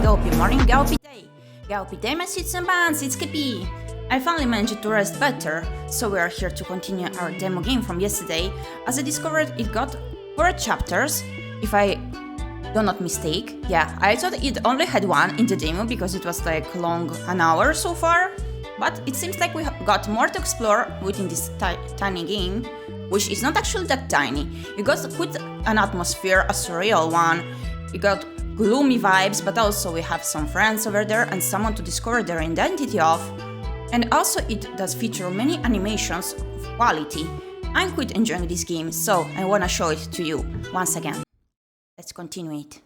Good morning, Gyepi day. Gyepi day, my sits and bands, it's Gyepi. I finally managed to rest better, so we are here to continue our demo game from yesterday. As I discovered, it got 4 chapters, if I do not mistake. Yeah, I thought it only had 1 in the demo because it was like long an hour so far. But it seems like we got more to explore within this tiny game, which is not actually that tiny. You got quite an atmosphere, a surreal one. You got gloomy vibes, but also we have some friends over there and someone to discover their identity of. And also it does feature many animations of quality. I'm quite enjoying this game, so I wanna show it to you once again. Let's continue it.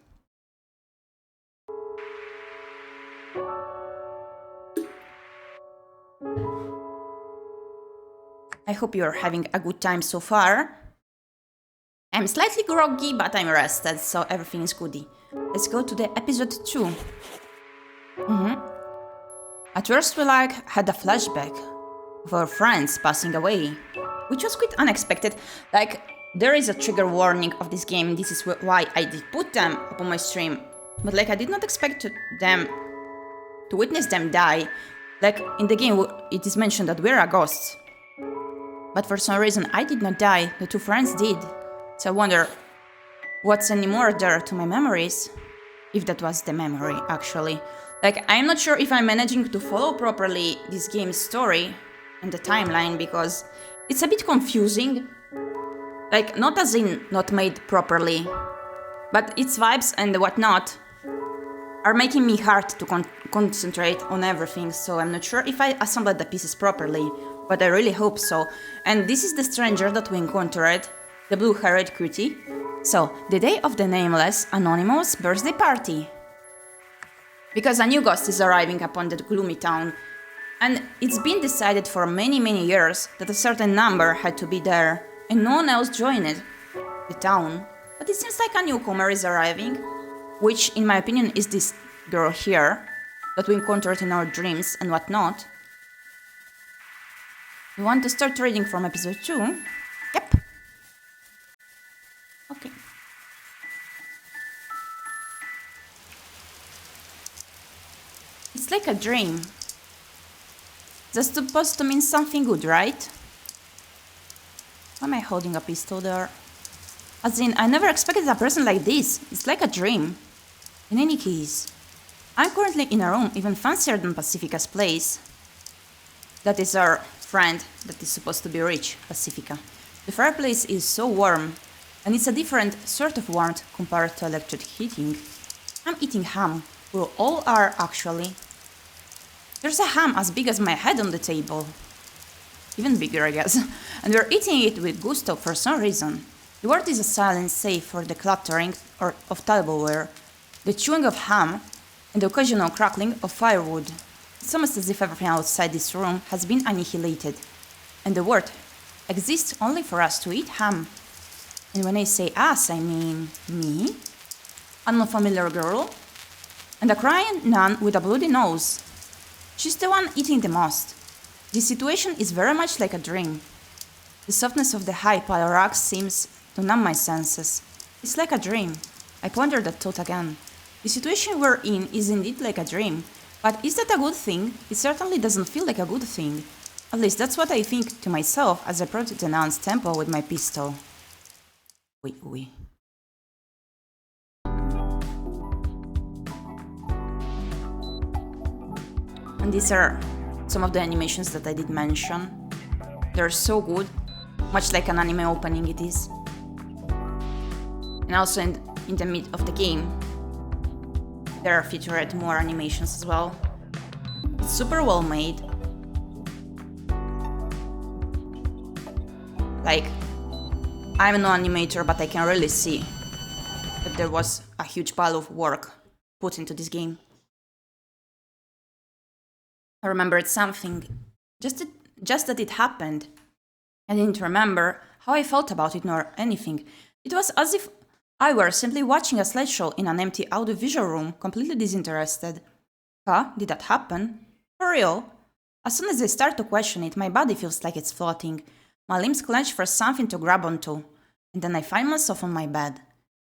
I hope you're having a good time so far. I'm slightly groggy, but I'm rested, so everything is goody. Let's go to the episode 2. At first we had a flashback of our friends passing away, which was quite unexpected. There is a trigger warning of this game, this is why I did put them upon my stream. But I did not expect to witness them die. In the game it is mentioned that we're a ghost. But for some reason I did not die, the 2 friends did. So I wonder, what's any more there to my memories? If that was the memory, actually. I'm not sure if I'm managing to follow properly this game's story and the timeline, because it's a bit confusing. Not as in not made properly, but its vibes and whatnot are making me hard to concentrate on everything, so I'm not sure if I assembled the pieces properly, but I really hope so. And this is the stranger that we encountered, the blue-haired cutie. So, the day of the nameless, anonymous birthday party. Because a new ghost is arriving upon the gloomy town, and it's been decided for many years that a certain number had to be there, and no one else joined the town. But it seems like a newcomer is arriving, which in my opinion is this girl here, that we encountered in our dreams and whatnot. You want to start reading from episode 2? Yep. Okay. It's like a dream. That's supposed to mean something good, right? Why am I holding a pistol there? As in, I never expected a person like this. It's like a dream. In any case, I'm currently in a room even fancier than Pacifica's place. That is our friend that is supposed to be rich, Pacifica. The fireplace is so warm, and it's a different sort of warmth compared to electric heating. I'm eating ham. We all are, actually. There's a ham as big as my head on the table. Even bigger, I guess. And we're eating it with gusto for some reason. The word is a silent safe for the clattering of tableware, the chewing of ham, and the occasional crackling of firewood. It's almost as if everything outside this room has been annihilated, and the world exists only for us to eat ham. And when I say us, I mean me, an unfamiliar girl, and a crying nun with a bloody nose. She's the one eating the most. This situation is very much like a dream. The softness of the high pile rocks seems to numb my senses. It's like a dream. I pondered that thought again. The situation we're in is indeed like a dream, but is that a good thing? It certainly doesn't feel like a good thing. At least that's what I think to myself as I approach the nun's temple with my pistol. Oui. And these are some of the animations that I did mention. They're so good, much like an anime opening it is. And also in the mid of the game, there are featured more animations as well. It's super well made. Like, I'm no animator, but I can really see that there was a huge pile of work put into this game. I remembered something, just that it happened. I didn't remember how I felt about it nor anything. It was as if I were simply watching a slideshow in an empty audiovisual room, completely disinterested. Huh? Did that happen? For real? As soon as I start to question it, my body feels like it's floating. My limbs clench for something to grab onto. And then I find myself on my bed.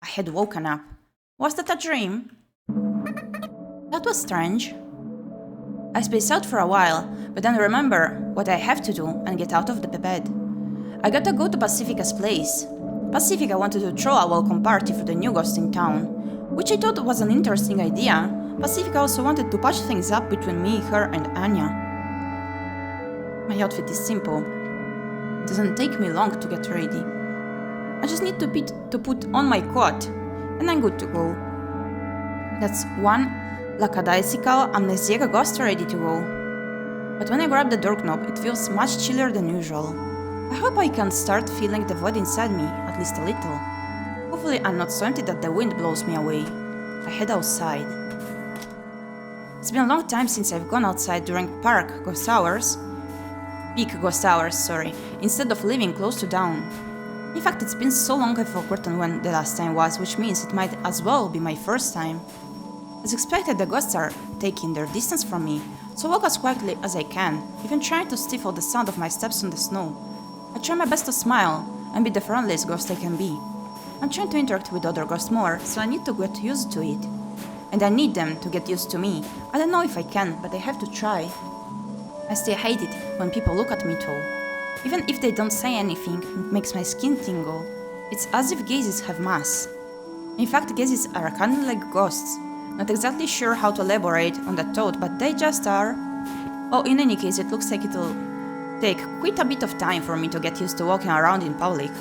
I had woken up. Was that a dream? That was strange. I space out for a while, but then remember what I have to do and get out of the bed. I gotta go to Pacifica's place. Pacifica wanted to throw a welcome party for the new ghost in town, which I thought was an interesting idea. Pacifica also wanted to patch things up between me, her, and Anya. My outfit is simple. It doesn't take me long to get ready. I just need to put on my coat, and I'm good to go. That's one lackadaisical amnesiac ghost ready to go. But when I grab the door knob, it feels much chillier than usual. I hope I can start feeling the void inside me, at least a little. Hopefully I'm not so empty that the wind blows me away. I head outside. It's been a long time since I've gone outside during peak ghost hours, instead of living close to dawn. In fact, it's been so long I've forgotten when the last time was, which means it might as well be my first time. As expected, the ghosts are taking their distance from me, so I walk as quietly as I can, even trying to stifle the sound of my steps on the snow. I try my best to smile and be the friendliest ghost I can be. I'm trying to interact with other ghosts more, so I need to get used to it. And I need them to get used to me. I don't know if I can, but I have to try. I still hate it when people look at me too. Even if they don't say anything, it makes my skin tingle. It's as if gazes have mass. In fact, gazes are kind of like ghosts. Not exactly sure how to elaborate on that thought, but they just are. Oh, in any case, it looks like it'll take quite a bit of time for me to get used to walking around in public.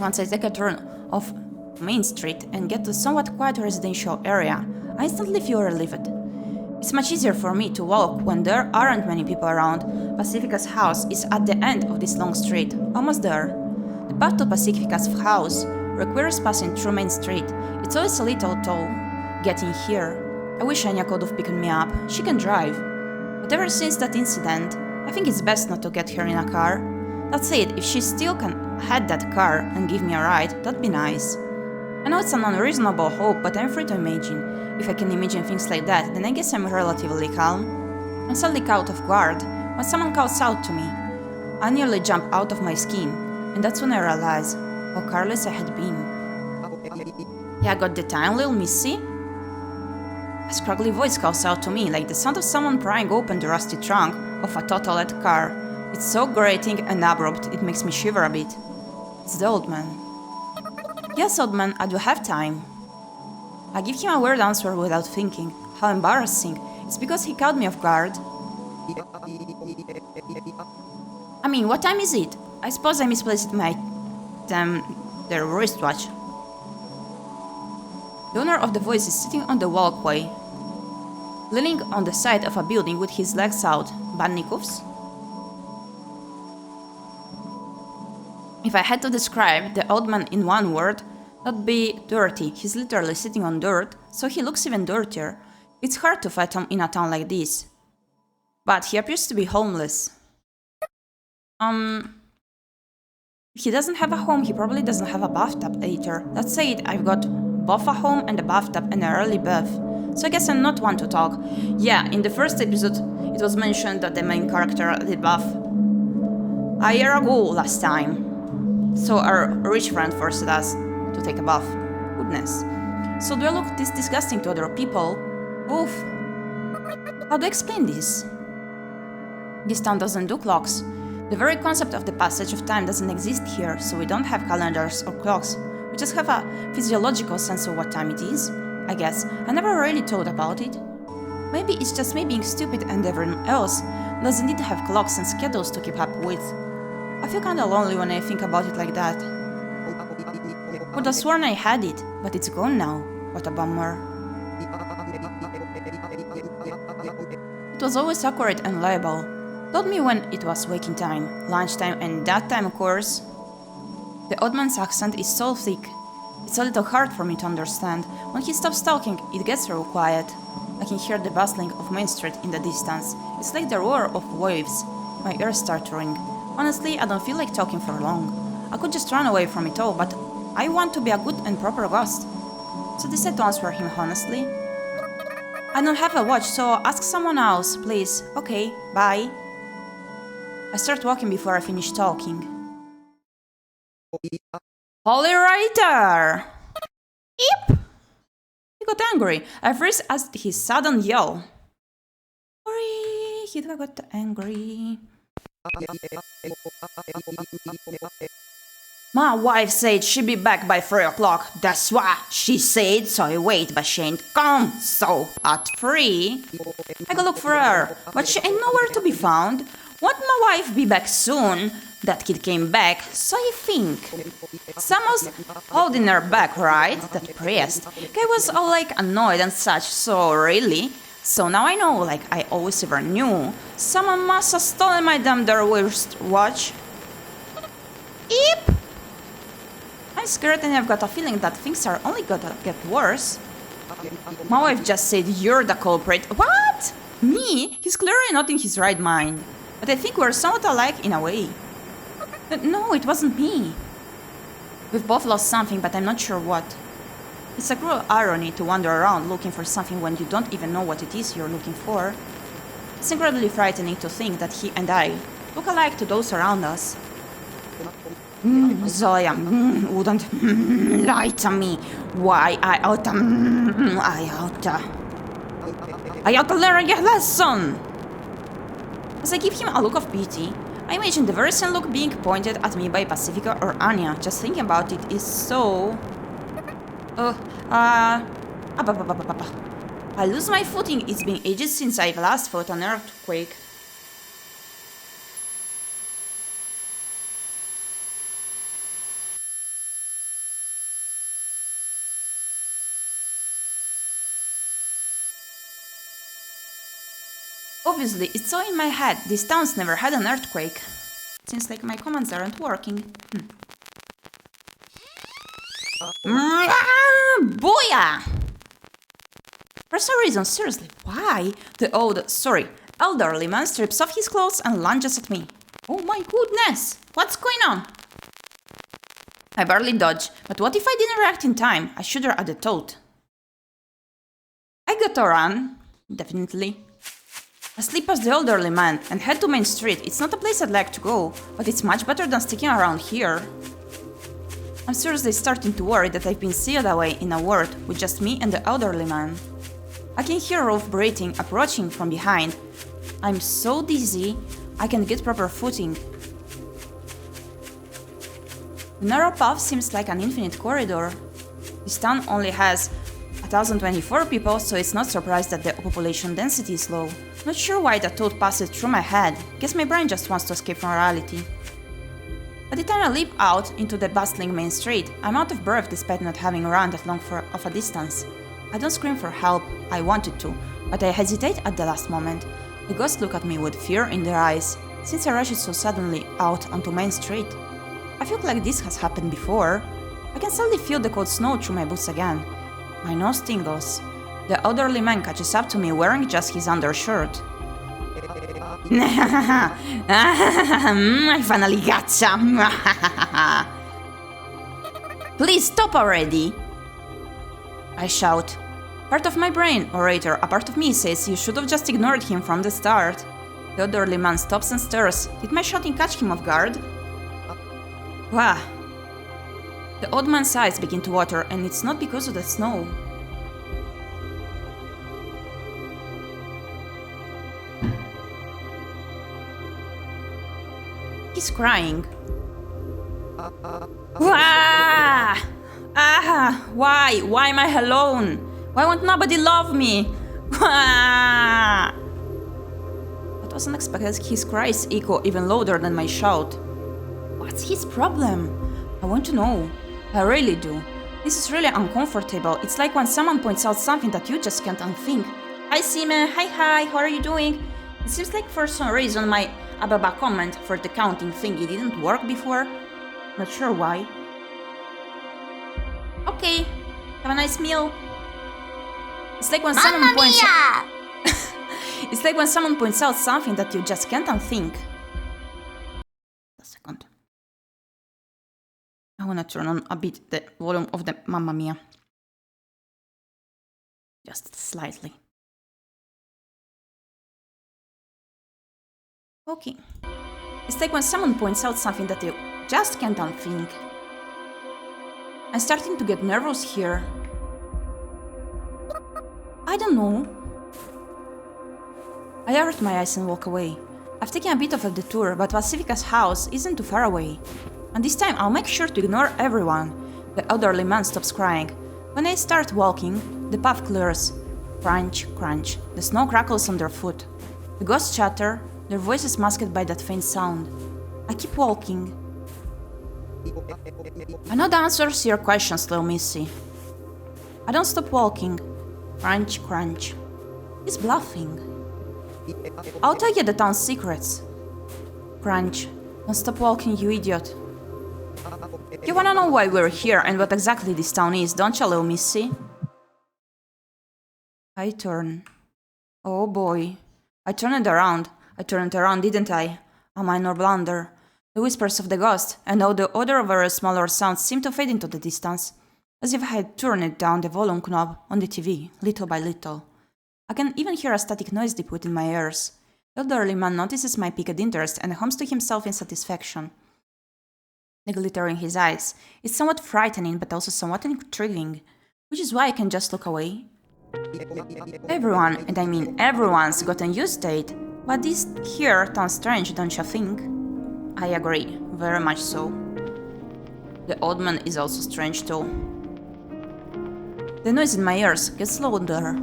Once I take a turn off Main Street and get to a somewhat quiet residential area, I instantly feel relieved. It's much easier for me to walk when there aren't many people around. Pacifica's house is at the end of this long street, almost there. The path to Pacifica's house requires passing through Main Street. It's always a little tall getting here. I wish Anya could have picked me up. She can drive. But ever since that incident, I think it's best not to get her in a car. That said, if she still can head that car and give me a ride, that'd be nice. I know it's an unreasonable hope, but I'm free to imagine. If I can imagine things like that, then I guess I'm relatively calm. I'm suddenly caught off guard when someone calls out to me. I nearly jump out of my skin, and that's when I realize how careless I had been. Yeah, got the time, little missy? A scraggly voice calls out to me, like the sound of someone prying open the rusty trunk of a totaled car. It's so grating and abrupt, it makes me shiver a bit. It's the old man. Yes, old man, I do have time. I give him a weird answer without thinking. How embarrassing. It's because he caught me off guard. I mean, what time is it? I suppose I misplaced my... their wristwatch. The owner of the voice is sitting on the walkway, leaning on the side of a building with his legs out. Bannikovs? If I had to describe the old man in one word, that'd be dirty. He's literally sitting on dirt, so he looks even dirtier. It's hard to find him in a town like this. But he appears to be homeless. If he doesn't have a home, he probably doesn't have a bathtub either. That said, I've got both a home and a bathtub and an early bath. So I guess I'm not one to talk. Yeah, in the first episode, it was mentioned that the main character did bath a year ago last time. So our rich friend forced us to take a bath. Goodness. So do I look this disgusting to other people? Oof. How do I explain this? This town doesn't do clocks. The very concept of the passage of time doesn't exist here, so we don't have calendars or clocks. We just have a physiological sense of what time it is, I guess. I never really thought about it. Maybe it's just me being stupid and everyone else does indeed have clocks and schedules to keep up with. I feel kinda lonely when I think about it like that. I would have sworn I had it, but it's gone now. What a bummer. It was always accurate and reliable. Told me when it was waking time, lunchtime, and that time, of course. The old man's accent is so thick. It's a little hard for me to understand. When he stops talking, it gets real quiet. I can hear the bustling of Main Street in the distance. It's like the roar of waves. My ears start to ring. Honestly, I don't feel like talking for long. I could just run away from it all, but I want to be a good and proper ghost. So decide to answer him honestly. I don't have a watch, so ask someone else, please. Okay, bye. I start walking before I finish talking. Holy writer! Eep! He got angry. I first asked his sudden yell. Sorry, he got angry. My wife said she'd be back by 3 o'clock. That's what she said, so I wait, but she ain't come. So, at 3, I go look for her, but she ain't nowhere to be found. Won't my wife be back soon? That kid came back, so I think. Someone's holding her back, right? That priest. Guy was all like annoyed and such, so really? So now I know, like I always ever knew. Someone must have stolen my damn wristwatch. Eep! I'm scared and I've got a feeling that things are only gonna get worse. My wife just said you're the culprit. What? Me? He's clearly not in his right mind. But I think we're somewhat alike in a way. No, it wasn't me. We've both lost something, but I'm not sure what. It's a cruel irony to wander around looking for something when you don't even know what it is you're looking for. It's incredibly frightening to think that he and I look alike to those around us. Zoya wouldn't lie to me. Why I ought to learn a lesson. As I give him a look of pity, I imagine the very same look being pointed at me by Pacifica or Anya. Just thinking about it is so... I lose my footing. It's been ages since I've last felt an earthquake. Obviously, it's all in my head. These towns never had an earthquake. Seems like my commands aren't working. Booyah! For some reason, seriously, why? The elderly man strips off his clothes and lunges at me. Oh my goodness! What's going on? I barely dodge, but what if I didn't react in time? I should have added thought. I got to run, definitely. I slip past the elderly man and head to Main Street. It's not a place I'd like to go, but it's much better than sticking around here. I'm seriously starting to worry that I've been sealed away in a world with just me and the elderly man. I can hear Rolf breathing, approaching from behind. I'm so dizzy, I can't get proper footing. The narrow path seems like an infinite corridor. This town only has 1024 people, so it's not surprised that the population density is low. Not sure why that thought passed through my head. Guess my brain just wants to escape from reality. By the time I leap out into the bustling main street, I'm out of breath despite not having run that long of a distance. I don't scream for help, I wanted to, but I hesitate at the last moment. The ghosts look at me with fear in their eyes, since I rushed so suddenly out onto Main Street. I feel like this has happened before. I can suddenly feel the cold snow through my boots again. My nose tingles. The elderly man catches up to me wearing just his undershirt. I finally gotcha! Please stop already! I shout. Part of my brain, orator, a part of me says you should have just ignored him from the start. The elderly man stops and stares. Did my shouting catch him off guard? Wah! The old man's eyes begin to water, and it's not because of the snow. He's crying. Wah! Ah! Why? Why am I alone? Why won't nobody love me? Wah! What was unexpected, his cries echo even louder than my shout. What's his problem? I want to know. I really do. This is really uncomfortable. It's like when someone points out something that you just can't unthink. Hi Sime, hi, how are you doing? It seems like for some reason my ababa comment for the counting thingy didn't work before. Not sure why. Okay, have a nice meal. It's like when someone points out It's like when someone points out something that you just can't unthink. A second. I wanna turn on a bit the volume of the Mamma Mia. Just slightly. Okay. It's like when someone points out something that you just can't unthink. I'm starting to get nervous here. I don't know. I avert my eyes and walk away. I've taken a bit of a detour, but Pacifica's house isn't too far away. And this time I'll make sure to ignore everyone. The elderly man stops crying. When I start walking, the path clears. Crunch, crunch. The snow crackles underfoot. The ghosts chatter, their voices masked by that faint sound. I keep walking. I know the answers to your questions, little missy. I don't stop walking. Crunch, crunch. He's bluffing. I'll tell you the town's secrets. Crunch. Don't stop walking, you idiot. You wanna know why we're here and what exactly this town is, don't you, little missy? I turn. Oh boy. I turned around. I turned around, didn't I? A minor blunder. The whispers of the ghost, and all the other very smaller sounds seemed to fade into the distance, as if I had turned down the volume knob on the TV, little by little. I can even hear a static noise deep within my ears. The elderly man notices my piqued interest and hums to himself in satisfaction. The glitter in his eyes is somewhat frightening but also somewhat intriguing, which is why I can just look away. Everyone, and I mean everyone's gotten used to it, but this here sounds strange, don't you think? I agree, very much so. The old man is also strange too. The noise in my ears gets louder.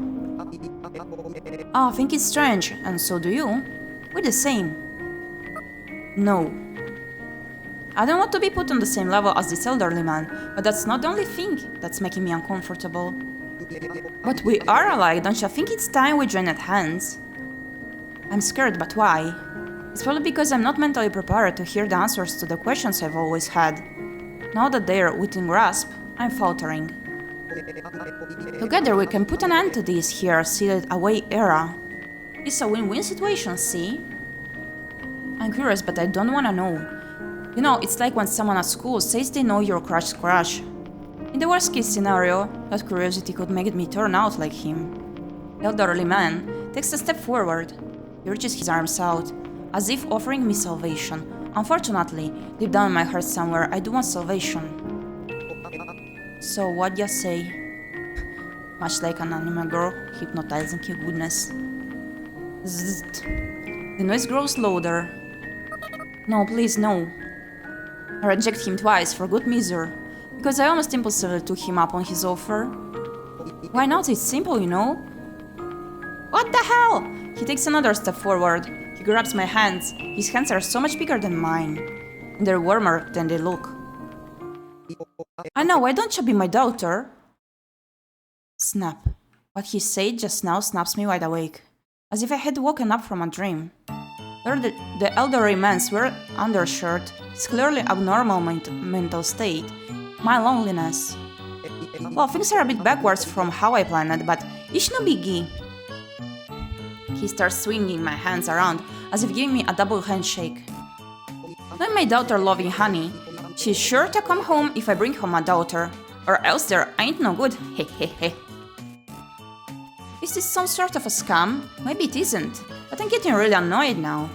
I think it's strange, and so do you. We're the same. No. I don't want to be put on the same level as this elderly man, but that's not the only thing that's making me uncomfortable. But we are alike, don't you think it's time we joined hands? I'm scared, but why? It's probably because I'm not mentally prepared to hear the answers to the questions I've always had. Now that they're within grasp, I'm faltering. Together we can put an end to this here sealed away era. It's a win-win situation, see? I'm curious, but I don't wanna know. You know, it's like when someone at school says they know your crush's crush. In the worst case scenario, that curiosity could make me turn out like him. The elderly man takes a step forward. He reaches his arms out, as if offering me salvation. Unfortunately, deep down in my heart somewhere, I do want salvation. So what do you say? Much like an anime girl, hypnotizing your goodness. Zzzt. The noise grows louder. No, please, no. I reject him twice for good measure, because I almost impulsively took him up on his offer. Why not? It's simple, you know? What the hell? He takes another step forward. He grabs my hands. His hands are so much bigger than mine, and they're warmer than they look. I know, why don't you be my daughter? Snap. What he said just now snaps me wide awake, as if I had woken up from a dream. The elderly man's weird undershirt is clearly abnormal mental state. My loneliness. Well, things are a bit backwards from how I planned, but it's no biggie. He starts swinging my hands around as if giving me a double handshake. Not my daughter loving honey. She's sure to come home if I bring home a daughter, or else there ain't no good. Hehehe. Is this some sort of a scam? Maybe it isn't, but I'm getting really annoyed now.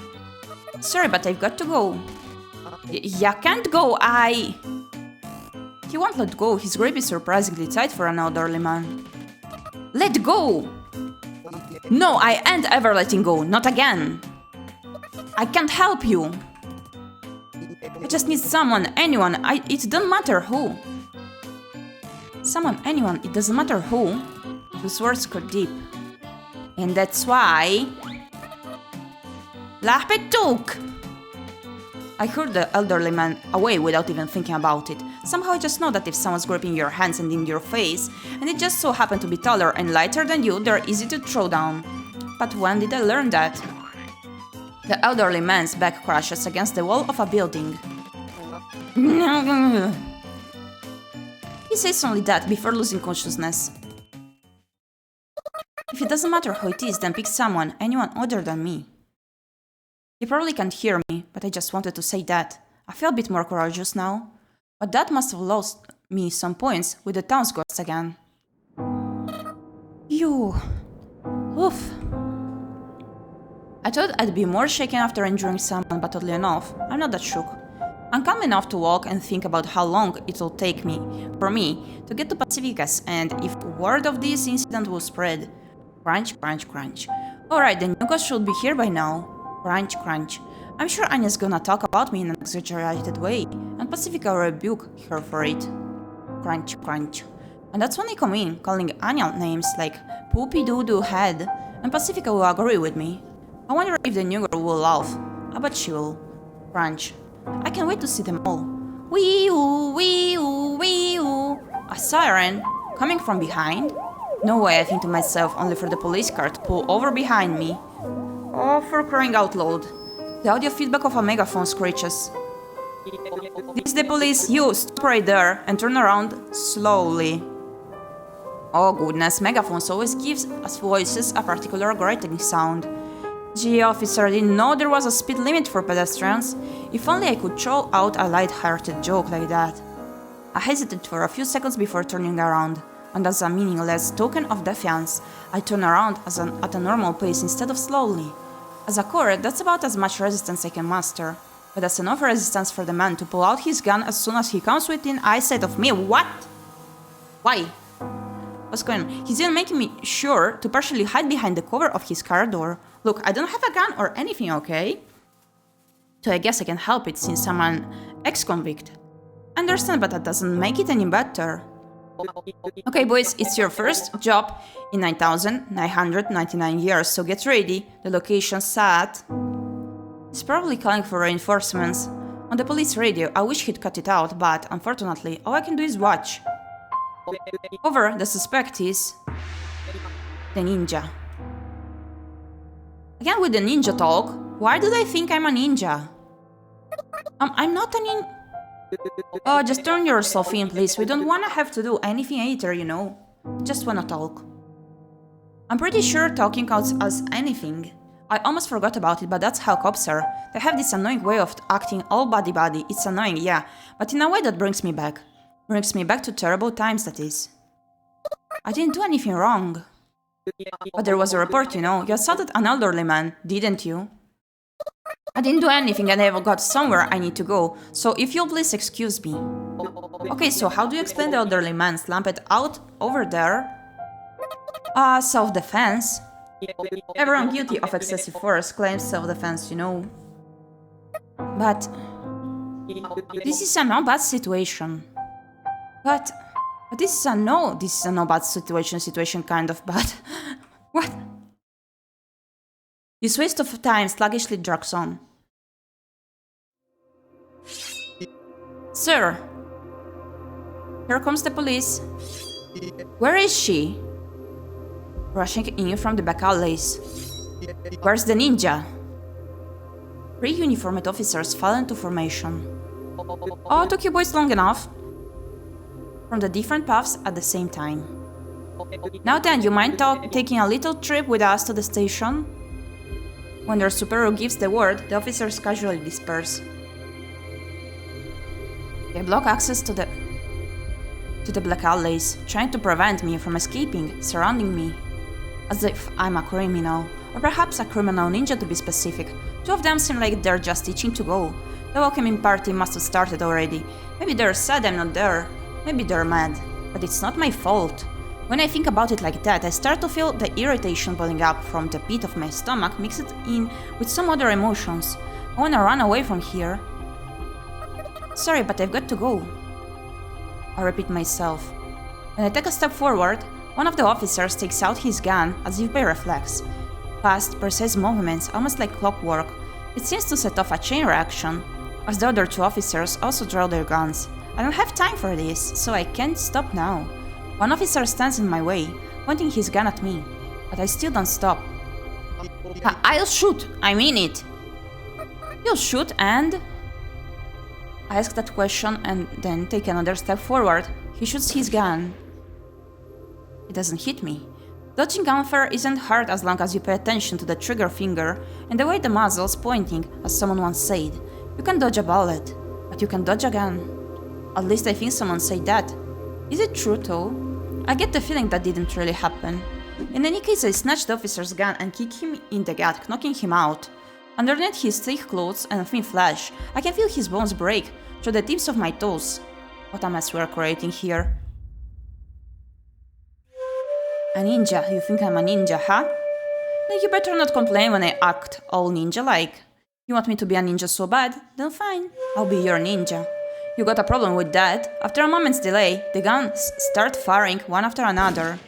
Sorry, but I've got to go. Ya can't go, He won't let go. His grip is surprisingly tight for an elderly man. Let go! No, I ain't ever letting go. Not again. I can't help you. I just need someone, anyone. It don't matter who. Someone, anyone. It doesn't matter who. Those words cut deep. And that's why... Lahpetuk! I hurled the elderly man away without even thinking about it. Somehow I just know that if someone's gripping your hands and in your face, and it just so happened to be taller and lighter than you, they're easy to throw down. But when did I learn that? The elderly man's back crashes against the wall of a building. He says only that before losing consciousness. If it doesn't matter who it is, then pick someone, anyone other than me. He probably can't hear me, but I just wanted to say that. I feel a bit more courageous now. But that must have lost me some points with the town's ghosts again. Oof. I thought I'd be more shaken after enduring someone, but oddly enough, I'm not that shook. I'm calm enough to walk and think about how long it'll take for me to get to Pacificus, and if word of this incident will spread. Crunch, crunch, crunch. Alright, the new ghost should be here by now. Crunch, crunch. I'm sure Anya's gonna talk about me in an exaggerated way, and Pacifica will rebuke her for it. Crunch, crunch. And that's when I come in, calling Anya names like Poopy Doo Doo Head, and Pacifica will agree with me. I wonder if the new girl will laugh. I bet she will. Crunch. I can't wait to see them all. Wee-oo, wee-oo, wee-oo. A siren? Coming from behind? No way, I think to myself, only for the police car to pull over behind me. Oh, for crying out loud. The audio feedback of a megaphone screeches. This is the police. You stop right there and turn around slowly. Oh goodness, megaphones always gives us voices a particular grating sound. Gee, officer, I didn't know there was a speed limit for pedestrians. If only I could throw out a light-hearted joke like that. I hesitated for a few seconds before turning around, and as a meaningless token of defiance, I turned around at a normal pace instead of slowly. As a core, that's about as much resistance I can muster, but that's enough resistance for the man to pull out his gun as soon as he comes within eyesight of me. What? Why? What's going on? He's even making me sure to partially hide behind the cover of his car door. Look, I don't have a gun or anything, okay? So I guess I can help it since I'm an ex-convict. I understand, but that doesn't make it any better. Okay, boys, it's your first job in 9,999 years, so get ready. The location's set. He's probably calling for reinforcements. On the police radio, I wish he'd cut it out, but unfortunately, all I can do is watch. Over, the suspect is... the ninja. Again with the ninja talk. Why do they think I'm a ninja? I'm not a ninja. Oh, just turn yourself in, please. We don't wanna have to do anything either, you know. Just wanna talk. I'm pretty sure talking counts as anything. I almost forgot about it, but that's how cops are. They have this annoying way of acting all buddy-buddy. It's annoying, yeah, but in a way that brings me back. Brings me back to terrible times, that is. I didn't do anything wrong. But there was a report, you know. You assaulted an elderly man, didn't you? I didn't do anything and I've got somewhere I need to go, so if you'll please excuse me. Okay, so how do you explain the elderly man slumped out over there? Self-defense. Everyone guilty of excessive force claims self-defense, you know. But... This is a no bad situation. But this is a no bad situation kind of bad. What? This waste of time sluggishly drags on. Sir! Here comes the police. Where is she? Rushing in from the back alleys. Where's the ninja? 3 uniformed officers fall into formation. Oh, took you boys long enough. From the different paths at the same time. Now then, you mind taking a little trip with us to the station? When their superior gives the word, the officers casually disperse. They block access to the black alleys, trying to prevent me from escaping, surrounding me. As if I'm a criminal, or perhaps a criminal ninja to be specific. 2 of them seem like they're just itching to go. The welcoming party must have started already. Maybe they're sad I'm not there. Maybe they're mad. But it's not my fault. When I think about it like that, I start to feel the irritation building up from the pit of my stomach mixed in with some other emotions. I wanna run away from here. Sorry, but I've got to go. I repeat myself. When I take a step forward, one of the officers takes out his gun as if by reflex. Fast, precise movements, almost like clockwork. It seems to set off a chain reaction, as the other 2 officers also draw their guns. I don't have time for this, so I can't stop now. One officer stands in my way, pointing his gun at me, but I still don't stop. I'll shoot, I mean it. You'll shoot and... I ask that question and then take another step forward. He shoots his gun. It doesn't hit me. Dodging gunfire isn't hard as long as you pay attention to the trigger finger and the way the muzzle's pointing, as someone once said. You can dodge a bullet, but you can dodge a gun. At least I think someone said that. Is it true though? I get the feeling that didn't really happen. In any case, I snatch the officer's gun and kick him in the gut, knocking him out. Underneath his thick clothes and thin flesh, I can feel his bones break through the tips of my toes. What a mess we're creating here. A ninja? You think I'm a ninja, huh? Then you better not complain when I act all ninja-like. You want me to be a ninja so bad? Then fine, I'll be your ninja. You got a problem with that? After a moment's delay, the guns start firing one after another.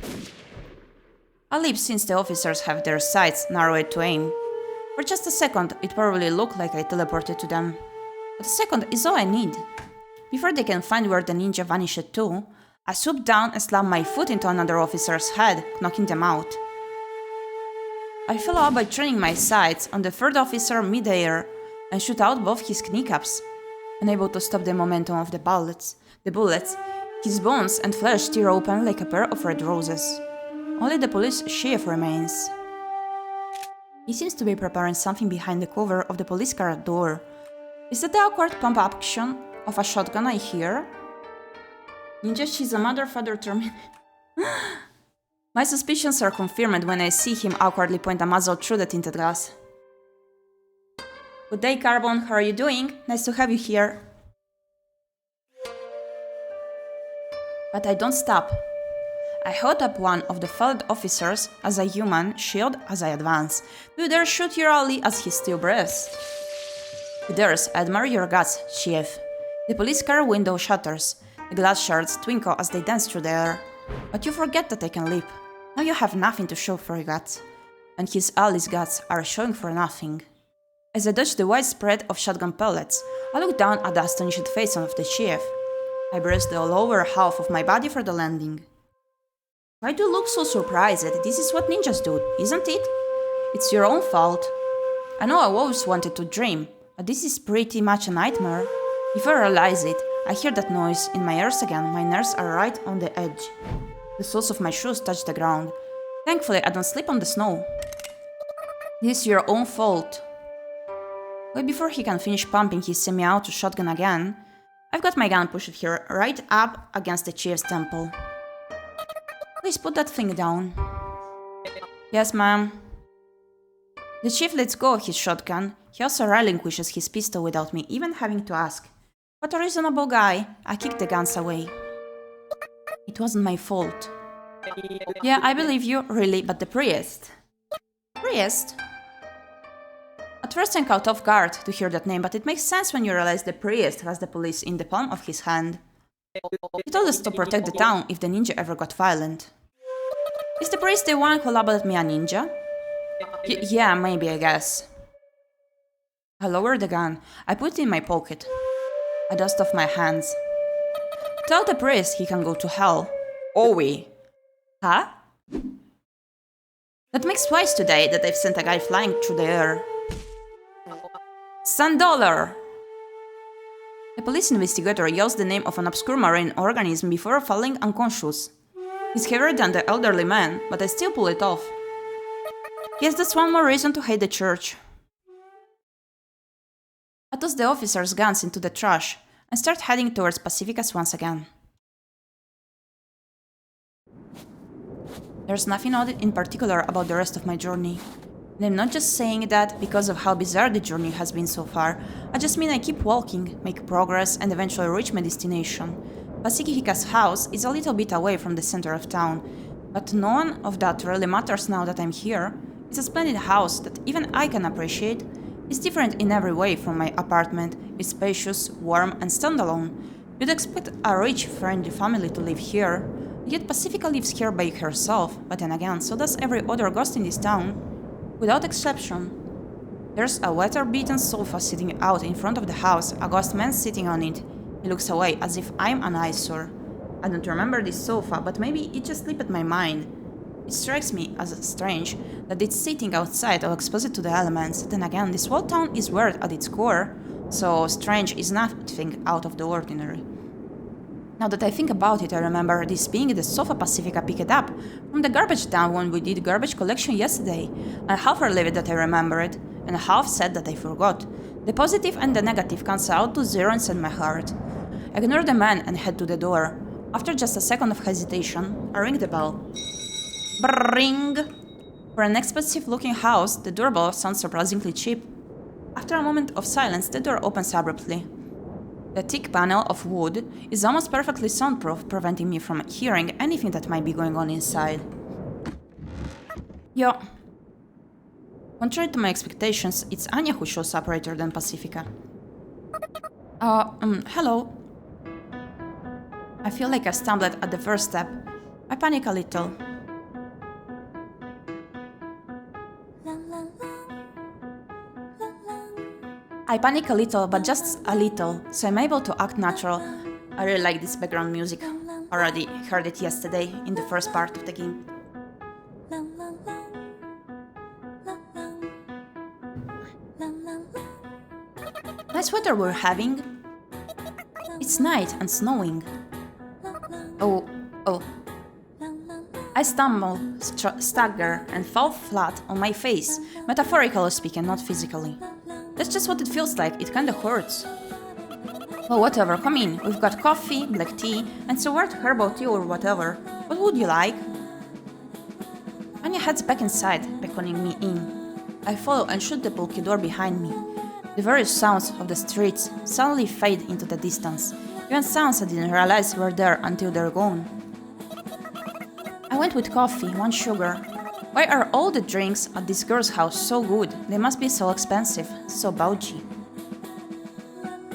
I leap since the officers have their sights narrowed to aim. For just a second, it probably looked like I teleported to them. But a second is all I need. Before they can find where the ninja vanished to, I swoop down and slam my foot into another officer's head, knocking them out. I follow up by turning my sights on the 3rd officer mid-air and shoot out both his kneecaps. Unable to stop the momentum of the bullets, his bones and flesh tear open like a pair of red roses. Only the police chief remains. He seems to be preparing something behind the cover of the police car door. Is that the awkward pump action of a shotgun I hear? Ninja, she's a mother-father terminator. My suspicions are confirmed when I see him awkwardly point a muzzle through the tinted glass. Good day, Carbon. How are you doing? Nice to have you here. But I don't stop. I hold up one of the fallen officers as a human shield as I advance. Do you dare shoot your ally as he still breathes? You dares, I admire your guts, Chief. The police car window shutters. The glass shards twinkle as they dance through the air. But you forget that I can leap. Now you have nothing to show for your guts. And his ally's guts are showing for nothing. As I dodge the wide spread of shotgun pellets, I look down at the astonished face of the chief. I brace the lower half of my body for the landing. Why do you look so surprised? This is what ninjas do, isn't it? It's your own fault. I know I always wanted to dream, but this is pretty much a nightmare. Before I realize it, I hear that noise in my ears again. My nerves are right on the edge. The soles of my shoes touch the ground. Thankfully, I don't slip on the snow. This is your own fault. Way before he can finish pumping his semi-auto shotgun again, I've got my gun pushed here right up against the chief's temple. Please put that thing down. Yes, ma'am. The chief lets go of his shotgun. He also relinquishes his pistol without me even having to ask. What a reasonable guy. I kicked the guns away. It wasn't my fault. Yeah, I believe you, really, but the priest... Priest? At first I'm caught off guard to hear that name, but it makes sense when you realize the priest has the police in the palm of his hand. He told us to protect the town if the ninja ever got violent. Is the priest the one who labeled me a ninja? Yeah, maybe, I guess. I lowered the gun. I put it in my pocket. I dust off my hands. Tell the priest he can go to hell. Owie. Huh? That makes twice today that I've sent a guy flying through the air. $100! A police investigator yells the name of an obscure marine organism before falling unconscious. He's heavier than the elderly man, but I still pull it off. Yes, that's one more reason to hate the church. I toss the officers' guns into the trash and start heading towards Pacificas once again. There's nothing odd in particular about the rest of my journey. And I'm not just saying that because of how bizarre the journey has been so far. I just mean I keep walking, make progress, and eventually reach my destination. Pacifica's house is a little bit away from the center of town, but none of that really matters now that I'm here. It's a splendid house that even I can appreciate. It's different in every way from my apartment. It's spacious, warm, and standalone. You'd expect a rich, friendly family to live here, yet Pacifica lives here by herself, but then again, so does every other ghost in this town. Without exception. There's a weather-beaten sofa sitting out in front of the house, a ghost man sitting on it. He looks away as if I'm an eyesore. I don't remember this sofa, but maybe it just slipped my mind. It strikes me as strange that it's sitting outside or exposed to the elements. Then again, this whole town is weird at its core, so strange is nothing out of the ordinary. Now that I think about it, I remember this being the sofa Pacifica picked up from the garbage dump when we did garbage collection yesterday. I half relieved that I remember it, and half sad that I forgot. The positive and the negative cancel out to zero inside my heart. I ignore the man and head to the door. After just a second of hesitation, I ring the bell. Brrring! For an expensive-looking house, the doorbell sounds surprisingly cheap. After a moment of silence, the door opens abruptly. The thick panel of wood is almost perfectly soundproof, preventing me from hearing anything that might be going on inside. Yo. Contrary to my expectations, it's Anya who shows up later than Pacifica. Hello. I feel like I stumbled at the first step. I panic a little. But just a little, so I'm able to act natural. I really like this background music. Already heard it yesterday in the first part of the game. Nice weather we're having. It's night and snowing. Oh. I stumble, stagger, and fall flat on my face, metaphorically speaking, not physically. That's just what it feels like, it kinda hurts. Well, whatever, come in. We've got coffee, black tea, and some weird herbal tea or whatever. What would you like? Anya heads back inside, beckoning me in. I follow and shoot the bulky door behind me. The various sounds of the streets suddenly fade into the distance. Even sounds I didn't realize were there until they're gone. I went with coffee, 1 sugar. Why are all the drinks at this girl's house so good? They must be so expensive, so bougie.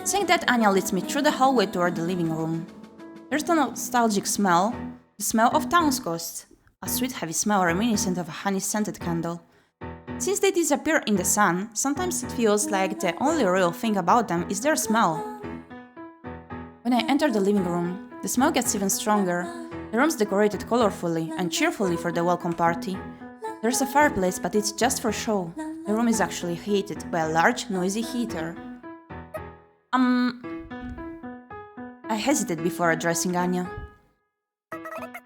Saying that, Anya leads me through the hallway toward the living room. There's a nostalgic smell, the smell of town's ghosts, a sweet heavy smell reminiscent of a honey-scented candle. Since they disappear in the sun, sometimes it feels like the only real thing about them is their smell. When I enter the living room, the smell gets even stronger. The room's decorated colorfully and cheerfully for the welcome party. There's a fireplace, but it's just for show. The room is actually heated by a large, noisy heater. I hesitated before addressing Anya.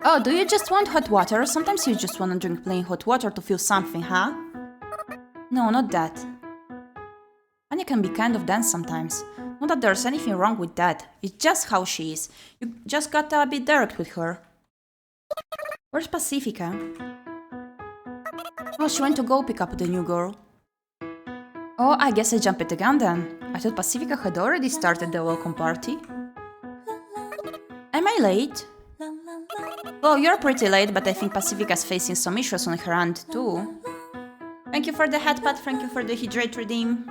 Oh, do you just want hot water? Sometimes you just want to drink plain hot water to feel something, huh? No, not that. Anya can be kind of dense sometimes. Not that there's anything wrong with that. It's just how she is. You just gotta be direct with her. Where's Pacifica? Oh, she went to go pick up the new girl. Oh, I guess I jumped the gun then. I thought Pacifica had already started the welcome party. Am I late? Well, you're pretty late, but I think Pacifica's facing some issues on her end too. Thank you for the headpad, thank you for the hydrate redeem.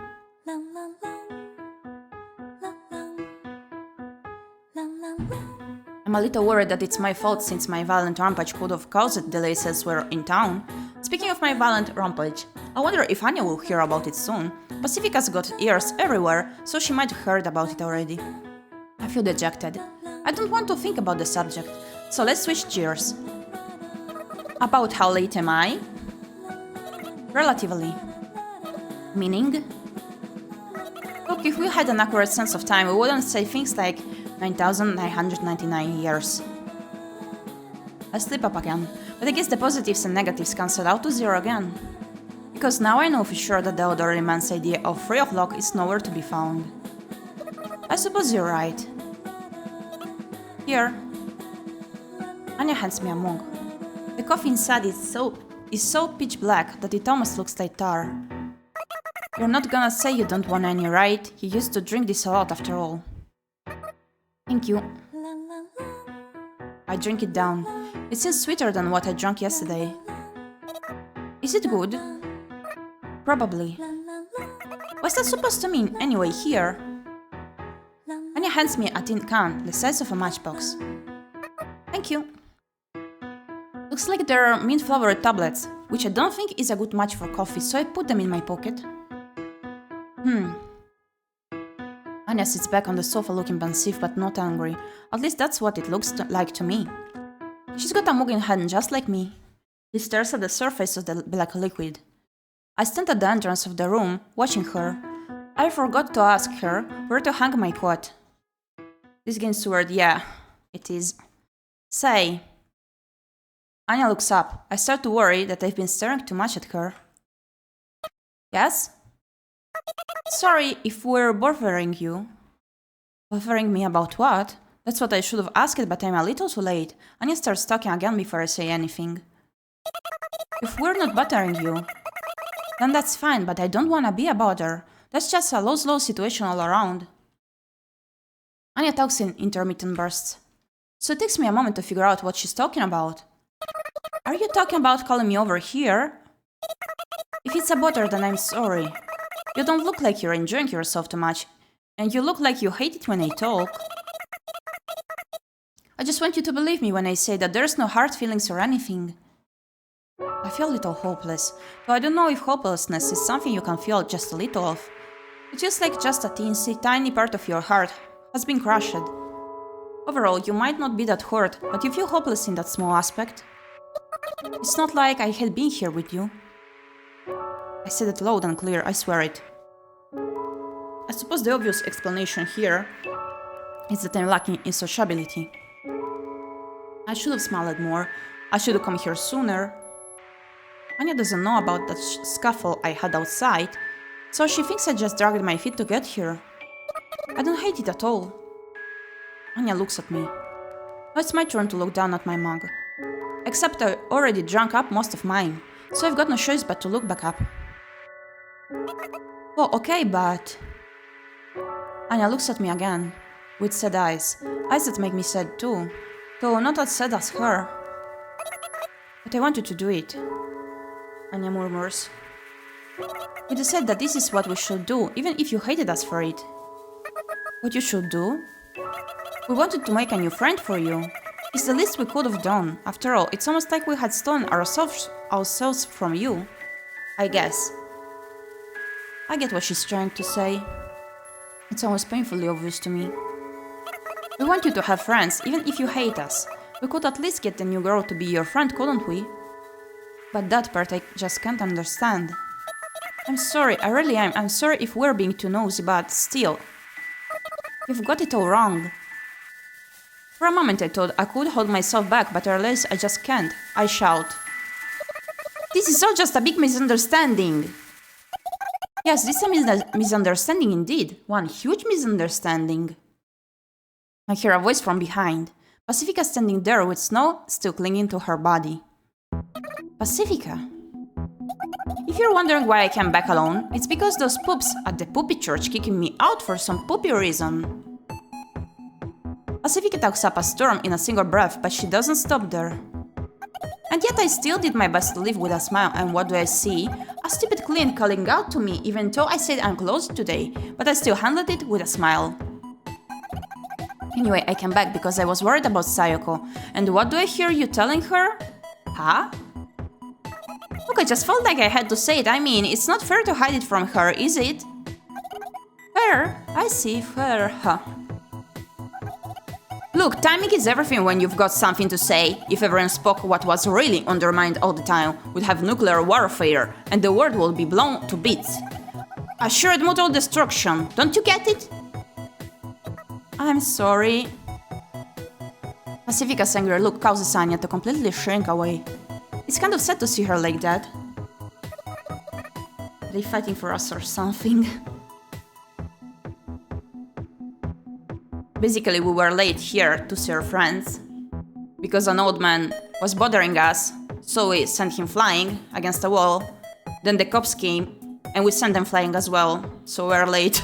I'm a little worried that it's my fault since my violent rampage could have caused delays elsewhere in town. Speaking of my violent rampage, I wonder if Anya will hear about it soon. Pacifica's got ears everywhere, so she might have heard about it already. I feel dejected. I don't want to think about the subject, so let's switch gears. About how late am I? Relatively. Meaning? Look, if we had an accurate sense of time, we wouldn't say things like 9,999 years. I slip up again, but I guess the positives and negatives cancel out to zero again. Because now I know for sure that the elderly man's idea of 3 o'clock is nowhere to be found. I suppose you're right. Here. Anya hands me a mug. The coffee inside is so pitch black that it almost looks like tar. You're not gonna say you don't want any, right? You used to drink this a lot after all. Thank you. I drink it down. It seems sweeter than what I drank yesterday. Is it good? Probably. What's that supposed to mean anyway here? Anya hands me a tin can the size of a matchbox. Thank you. Looks like they're mint-flavored tablets, which I don't think is a good match for coffee, so I put them in my pocket. Anya sits back on the sofa looking pensive but not angry. At least that's what it looks like to me. She's got a mug in hand just like me. She stares at the surface of the black liquid. I stand at the entrance of the room, watching her. I forgot to ask her where to hang my coat. This game's weird, yeah, it is. Say. Anya looks up. I start to worry that I've been staring too much at her. Yes? Sorry if we're bothering you. Bothering me about what? That's what I should have asked, but I'm a little too late. Anya starts talking again before I say anything. If we're not bothering you, then that's fine, but I don't want to be a bother. That's just a low situation all around. Anya talks in intermittent bursts. So it takes me a moment to figure out what she's talking about. Are you talking about calling me over here? If it's a bother, then I'm sorry. You don't look like you're enjoying yourself too much, and you look like you hate it when I talk. I just want you to believe me when I say that there's no hard feelings or anything. I feel a little hopeless, though I don't know if hopelessness is something you can feel just a little of. It feels like just a teensy tiny part of your heart has been crushed. Overall, you might not be that hurt, but you feel hopeless in that small aspect. It's not like I had been here with you. I said it loud and clear, I swear it. I suppose the obvious explanation here is that I'm lacking in sociability. I should have smiled more. I should have come here sooner. Anya doesn't know about that scuffle I had outside, so she thinks I just dragged my feet to get here. I don't hate it at all. Anya looks at me. Now it's my turn to look down at my mug. Except I already drank up most of mine, so I've got no choice but to look back up. Oh, okay, but... Anya looks at me again, with sad eyes. Eyes that make me sad too, though not as sad as her. But I wanted to do it. Anya murmurs. We decided that this is what we should do, even if you hated us for it. What you should do? We wanted to make a new friend for you. It's the least we could have done. After all, it's almost like we had stolen ourselves from you. I guess. I get what she's trying to say. It's almost painfully obvious to me. We want you to have friends, even if you hate us. We could at least get the new girl to be your friend, couldn't we? But that part I just can't understand. I'm sorry, I really am. I'm sorry if we're being too nosy, but still. You've got it all wrong. For a moment I thought I could hold myself back, but I realize I just can't. I shout. This is all just a big misunderstanding. Yes, this is a misunderstanding indeed. One huge misunderstanding. I hear a voice from behind. Pacifica standing there with snow still clinging to her body. Pacifica. If you're wondering why I came back alone, it's because those poops at the poopy church kicking me out for some poopy reason. Pacifica talks up a storm in a single breath, but she doesn't stop there. And yet I still did my best to live with a smile, and what do I see? A stupid client calling out to me even though I said I'm closed today, but I still handled it with a smile. Anyway, I came back because I was worried about Sayoko. And what do I hear you telling her? Huh? Look, I just felt like I had to say it. I mean, it's not fair to hide it from her, is it? Fair? I see, fair, huh. Look, timing is everything when you've got something to say. If everyone spoke what was really on their mind all the time, we'd have nuclear warfare, and the world would be blown to bits. Assured mutual destruction, don't you get it? I'm sorry. Pacifica's angry look causes Anya to completely shrink away. It's kind of sad to see her like that. Are they fighting for us or something? Basically, we were late here to see our friends because an old man was bothering us, so we sent him flying against a wall. Then the cops came, and we sent them flying as well, so we're late.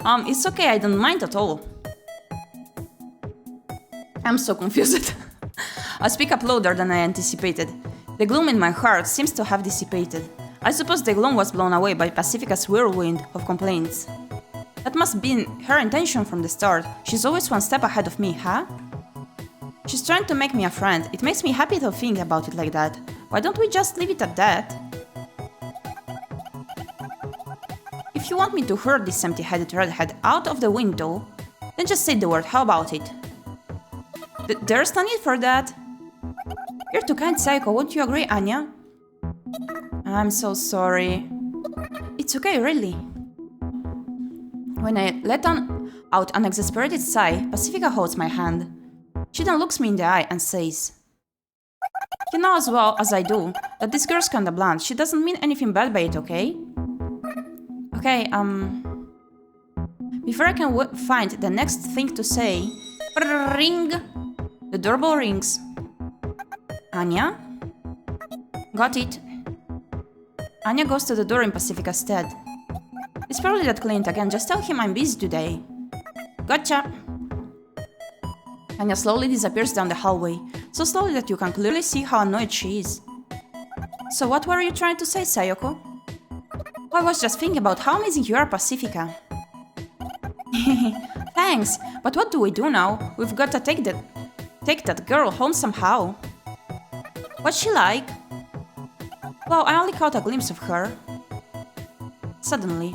It's okay, I don't mind at all. I'm so confused. I speak up louder than I anticipated. The gloom in my heart seems to have dissipated. I suppose the gloom was blown away by Pacifica's whirlwind of complaints. That must have been her intention from the start. She's always one step ahead of me, huh? She's trying to make me a friend. It makes me happy to think about it like that. Why don't we just leave it at that? If you want me to hurl this empty-headed redhead out of the window, then just say the word, how about it? There's no need for that. You're too kind, Sayoko, won't you agree, Anya? I'm so sorry. It's okay, really. When I let out an exasperated sigh, Pacifica holds my hand. She then looks me in the eye and says, "You know as well as I do that this girl's kinda blunt. She doesn't mean anything bad by it, okay?" Okay, Before I can find the next thing to say, ring! The doorbell rings. Anya? Got it. Anya goes to the door in Pacifica's stead. It's probably that client again. Just tell him I'm busy today. Gotcha. Anya slowly disappears down the hallway, so slowly that you can clearly see how annoyed she is. So what were you trying to say, Sayoko? I was just thinking about how amazing you are, Pacifica. Thanks, but what do we do now? We've got to take that girl home somehow. What's she like? Well, I only caught a glimpse of her. Suddenly.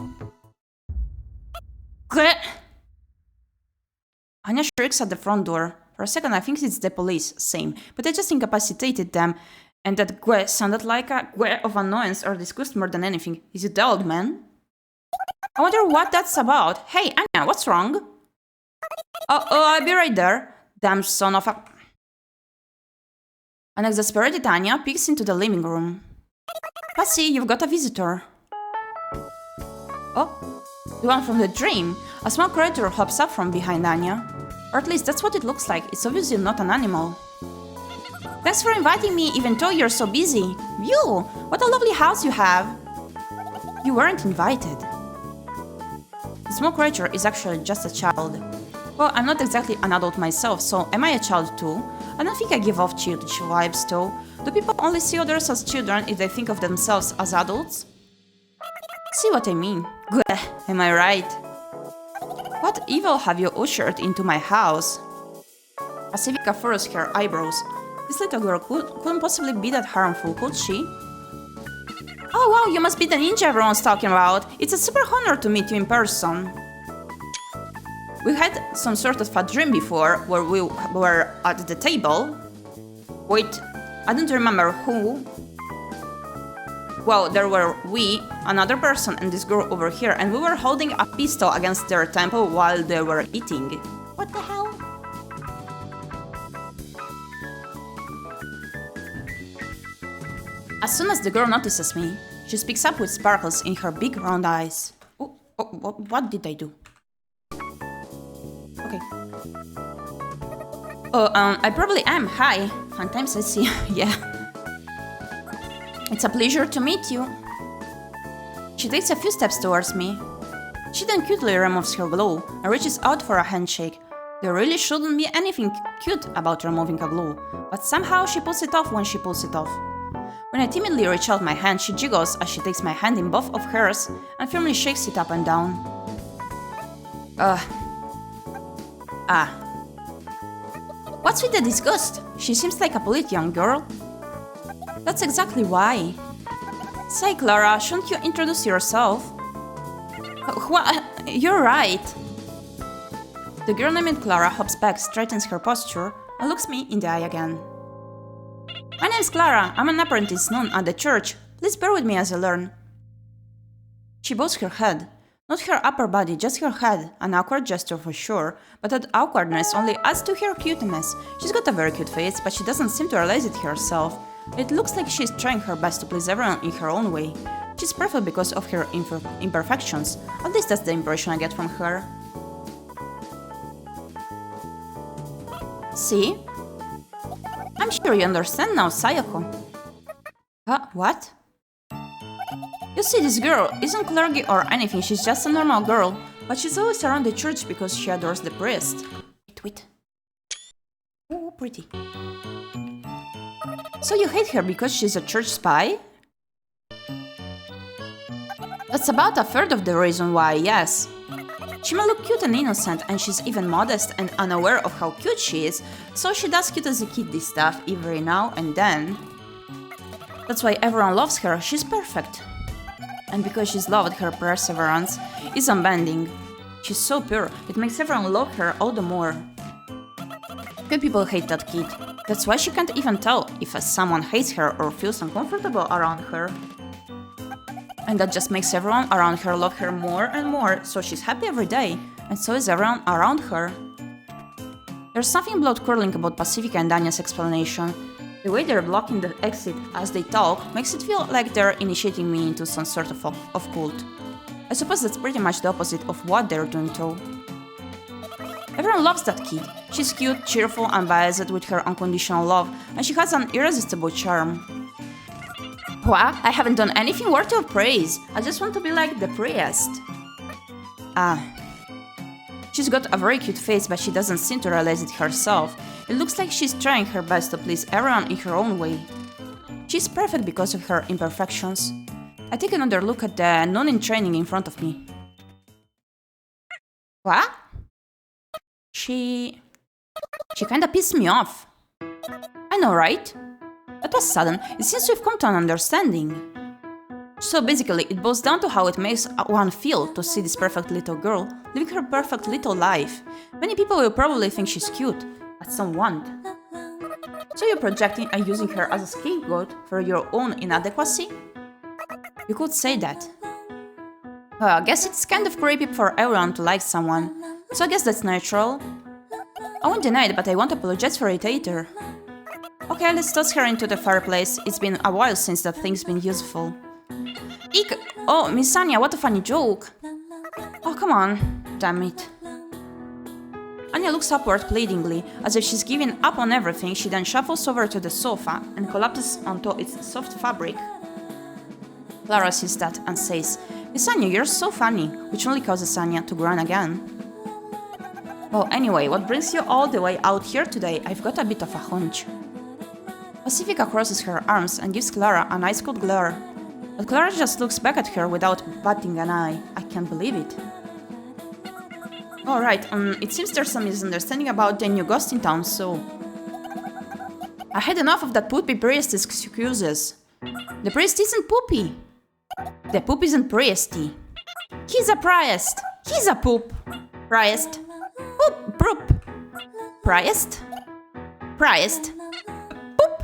Anya shrieks at the front door. For a second I think it's the police, same, but I just incapacitated them, and that gue sounded like a gue of annoyance or disgust more than anything. Is it the old man? I wonder what that's about. Hey, Anya, what's wrong? Oh, I'll be right there. Damn son of a... An exasperated Anya peeks into the living room. Passy, you've got a visitor. Oh, the one from the dream. A small creature hops up from behind Anya. Or at least that's what it looks like. It's obviously not an animal. Thanks for inviting me, even though you're so busy. Phew, what a lovely house you have. You weren't invited. The small creature is actually just a child. Well, I'm not exactly an adult myself, so am I a child too? I don't think I give off childish vibes though. Do people only see others as children if they think of themselves as adults? See what I mean? Bleh, am I right? What evil have you ushered into my house? Pacifica furrows her eyebrows. This little girl couldn't possibly be that harmful, could she? Oh wow, you must be the ninja everyone's talking about. It's a super honor to meet you in person. We had some sort of a dream before, where we were at the table. Wait, I don't remember who. Well, there were we, another person, and this girl over here, and we were holding a pistol against their temple while they were eating. What the hell? As soon as the girl notices me, she speaks up with sparkles in her big round eyes. Oh, what did I do? Okay. Oh, I probably am. Hi. Fun times I see. Yeah. It's a pleasure to meet you. She takes a few steps towards me. She then cutely removes her glove and reaches out for a handshake. There really shouldn't be anything cute about removing a glove, but somehow she pulls it off when she pulls it off. When I timidly reach out my hand, she jiggles as she takes my hand in both of hers and firmly shakes it up and down. What's with the disgust? She seems like a polite young girl. That's exactly why. Say, Clara, shouldn't you introduce yourself? What? You're right. The girl named Clara hops back, straightens her posture, and looks me in the eye again. My name's Clara. I'm an apprentice nun at the church. Please bear with me as I learn. She bows her head. Not her upper body, just her head. An awkward gesture for sure, but that awkwardness only adds to her cuteness. She's got a very cute face, but she doesn't seem to realize it herself. It looks like she's trying her best to please everyone in her own way. She's perfect because of her imperfections. At least that's the impression I get from her. See? I'm sure you understand now, Sayoko. What? You see, this girl isn't clergy or anything, she's just a normal girl, but she's always around the church because she adores the priest. Wait. Oh, pretty. So you hate her because she's a church spy? That's about a third of the reason why, yes. She may look cute and innocent, and she's even modest and unaware of how cute she is, so she does cute as a kid stuff every now and then. That's why everyone loves her, she's perfect. And because she's loved, her perseverance is unbending. She's so pure, it makes everyone love her all the more. Few people hate that kid. That's why she can't even tell if someone hates her or feels uncomfortable around her. And that just makes everyone around her love her more and more, so she's happy every day, and so is everyone around her. There's something blood-curdling about Pacifica and Danya's explanation. The way they're blocking the exit as they talk makes it feel like they're initiating me into some sort of cult. I suppose that's pretty much the opposite of what they're doing too. Everyone loves that kid. She's cute, cheerful, unbiased with her unconditional love, and she has an irresistible charm. What? I haven't done anything worthy of praise. I just want to be like the priest. She's got a very cute face, but she doesn't seem to realize it herself. It looks like she's trying her best to please everyone in her own way. She's perfect because of her imperfections. I take another look at the nun in training in front of me. What? She kinda pissed me off. I know, right? That was sudden. It seems we've come to an understanding. So basically, it boils down to how it makes one feel to see this perfect little girl living her perfect little life. Many people will probably think she's cute, but some won't. So you're projecting and using her as a scapegoat for your own inadequacy? You could say that. Well, I guess it's kind of creepy for everyone to like someone, so I guess that's natural. I won't deny it, but I won't apologize for it either. Okay, let's toss her into the fireplace. It's been a while since that thing's been useful. Eek! Oh, Miss Anya, what a funny joke! Oh, come on. Damn it. Anya looks upward pleadingly, as if she's giving up on everything. She then shuffles over to the sofa and collapses onto its soft fabric. Clara sees that and says, Miss Anya, you're so funny, which only causes Anya to groan again. Well, anyway, what brings you all the way out here today? I've got a bit of a hunch. Pacifica crosses her arms and gives Clara a nice cold glare. But Clara just looks back at her without batting an eye. I can't believe it. Alright, it seems there's some misunderstanding about the new ghost in town, so... I had enough of that poopy priest's excuses. The priest isn't poopy. The poop isn't priesty. He's a priest. He's a poop. Priest. Poop. Poop. Priest. Priest. Poop.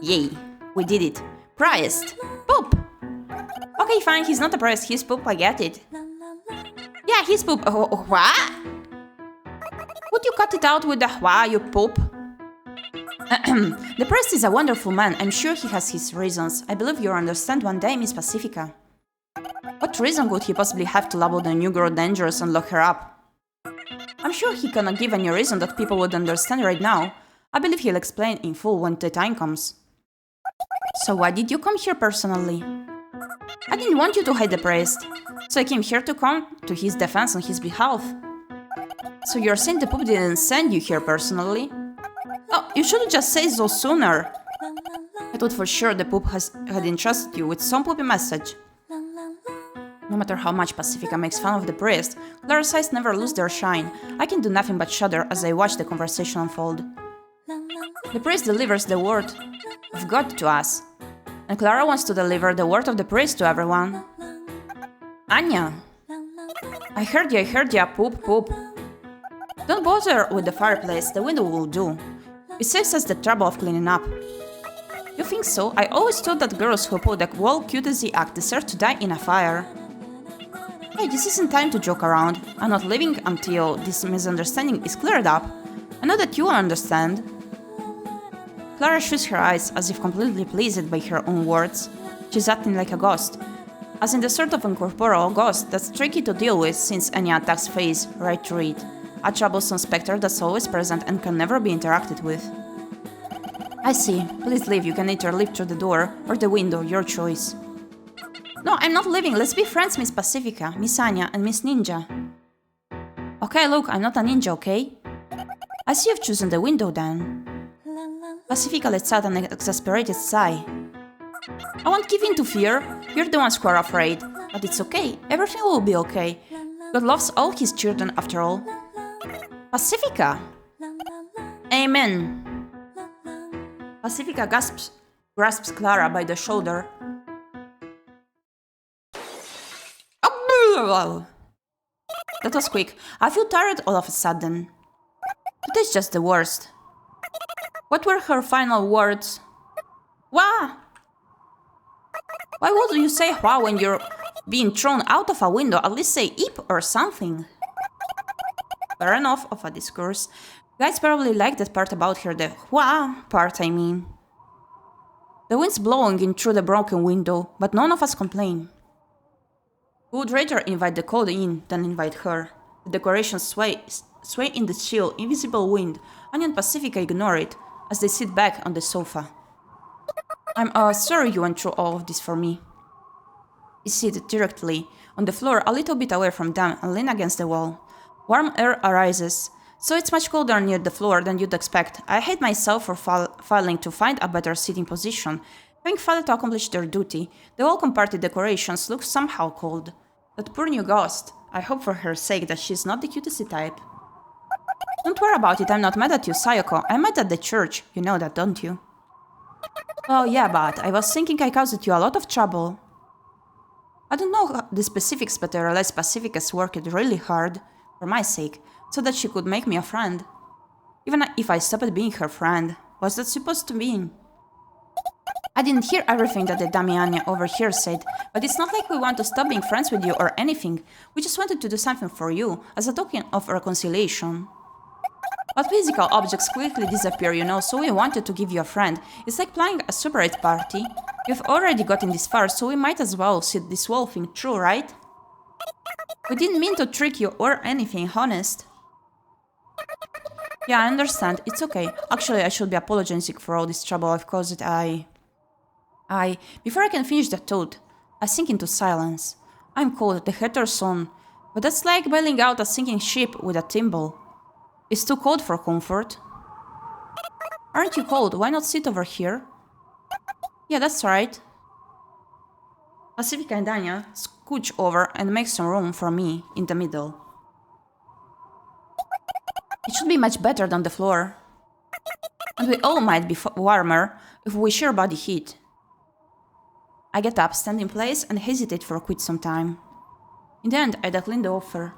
Yay. We did it. Priest. Poop. Okay, fine, he's not a priest, he's poop, I get it. Yeah, he's poop. What? Would you cut it out with the hua, you poop? The priest is a wonderful man. I'm sure he has his reasons. I believe you'll understand one day, Miss Pacifica. What reason would he possibly have to label the new girl dangerous and lock her up? I'm sure he cannot give any reason that people would understand right now. I believe he'll explain in full when the time comes. So why did you come here personally? I didn't want you to hate the priest, so I came here to come to his defense on his behalf. So you're saying the poop didn't send you here personally? Oh, you should have just said so sooner. I thought for sure the poop had entrusted you with some poopy message. No matter how much Pacifica makes fun of the priest, Clara's eyes never lose their shine. I can do nothing but shudder as I watch the conversation unfold. The priest delivers the word of God to us, and Clara wants to deliver the word of the priest to everyone. Anya! I heard ya, poop, poop. Don't bother with the fireplace, the window will do. It saves us the trouble of cleaning up. You think so? I always thought that girls who pull the wall cute as the act deserve to die in a fire. Hey, this isn't time to joke around. I'm not leaving until this misunderstanding is cleared up. I know that you will understand. Clara shoots her eyes as if completely pleased by her own words. She's acting like a ghost. As in the sort of incorporeal ghost that's tricky to deal with since any attacks phase right through it. A troublesome specter that's always present and can never be interacted with. I see. Please leave. You can either leave through the door or the window, your choice. No, I'm not leaving. Let's be friends, Miss Pacifica, Miss Anya, and Miss Ninja. Okay, look, I'm not a ninja, okay? I see you've chosen the window then. Pacifica lets out an exasperated sigh. I won't give in to fear. You're the ones who are afraid. But it's okay. Everything will be okay. God loves all his children after all. Pacifica! Amen. Pacifica grasps Clara by the shoulder. That was quick. I feel tired all of a sudden. Today's just the worst. What were her final words? Wah! Why would you say wah when you're being thrown out of a window? At least say eep or something. Fair enough of a discourse. Guys probably like that part about her, the wah part, I mean. The wind's blowing in through the broken window, but none of us complain. We would rather invite the cold in than invite her. The decorations sway in the chill, invisible wind. Anya and Pacifica ignore it as they sit back on the sofa. I'm sorry you went through all of this for me. We sit directly on the floor a little bit away from them and lean against the wall. Warm air arises, so it's much colder near the floor than you'd expect. I hate myself for failing to find a better sitting position. Having failed to accomplish their duty, the welcome party decorations look somehow cold. That poor new ghost. I hope for her sake that she's not the cutesy type. Don't worry about it, I'm not mad at you, Sayoko. I'm mad at the church. You know that, don't you? Oh yeah, but I was thinking I caused you a lot of trouble. I don't know the specifics, but I realized Pacifica's worked really hard, for my sake, so that she could make me a friend. Even if I stopped being her friend, what's that supposed to mean? I didn't hear everything that the Damiania over here said, but it's not like we want to stop being friends with you or anything. We just wanted to do something for you, as a token of reconciliation. But physical objects quickly disappear, you know, so we wanted to give you a friend. It's like planning a separate party. You've already gotten this far, so we might as well see this whole thing through, right? We didn't mean to trick you or anything, honest. Yeah, I understand. It's okay. Actually, I should be apologizing for all this trouble I've caused. Before I can finish that thought, I sink into silence. I'm cold, the hatter's on, but that's like bailing out a sinking ship with a thimble. It's too cold for comfort. Aren't you cold? Why not sit over here? Yeah, that's right. Pacifica and Anya scooch over and make some room for me in the middle. It should be much better than the floor. And we all might be warmer if we share body heat. I get up, stand in place, and hesitate for quite some time. In the end, I decline the offer.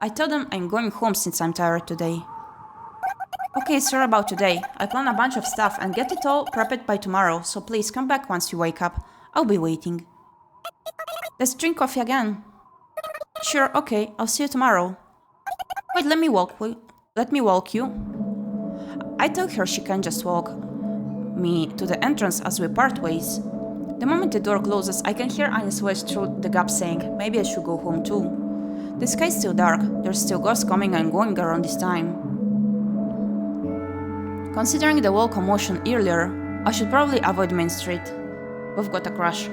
I tell them I'm going home since I'm tired today. Okay, sorry about today. I plan a bunch of stuff and get it all prepped by tomorrow, so please come back once you wake up. I'll be waiting. Let's drink coffee again. Sure, okay, I'll see you tomorrow. Wait, let me walk you. I tell her she can just walk me to the entrance as we part ways. The moment the door closes, I can hear Anya's voice through the gap saying, maybe I should go home too. The sky's still dark, there's still ghosts coming and going around this time. Considering the wall commotion earlier, I should probably avoid Main Street. We've got a crush.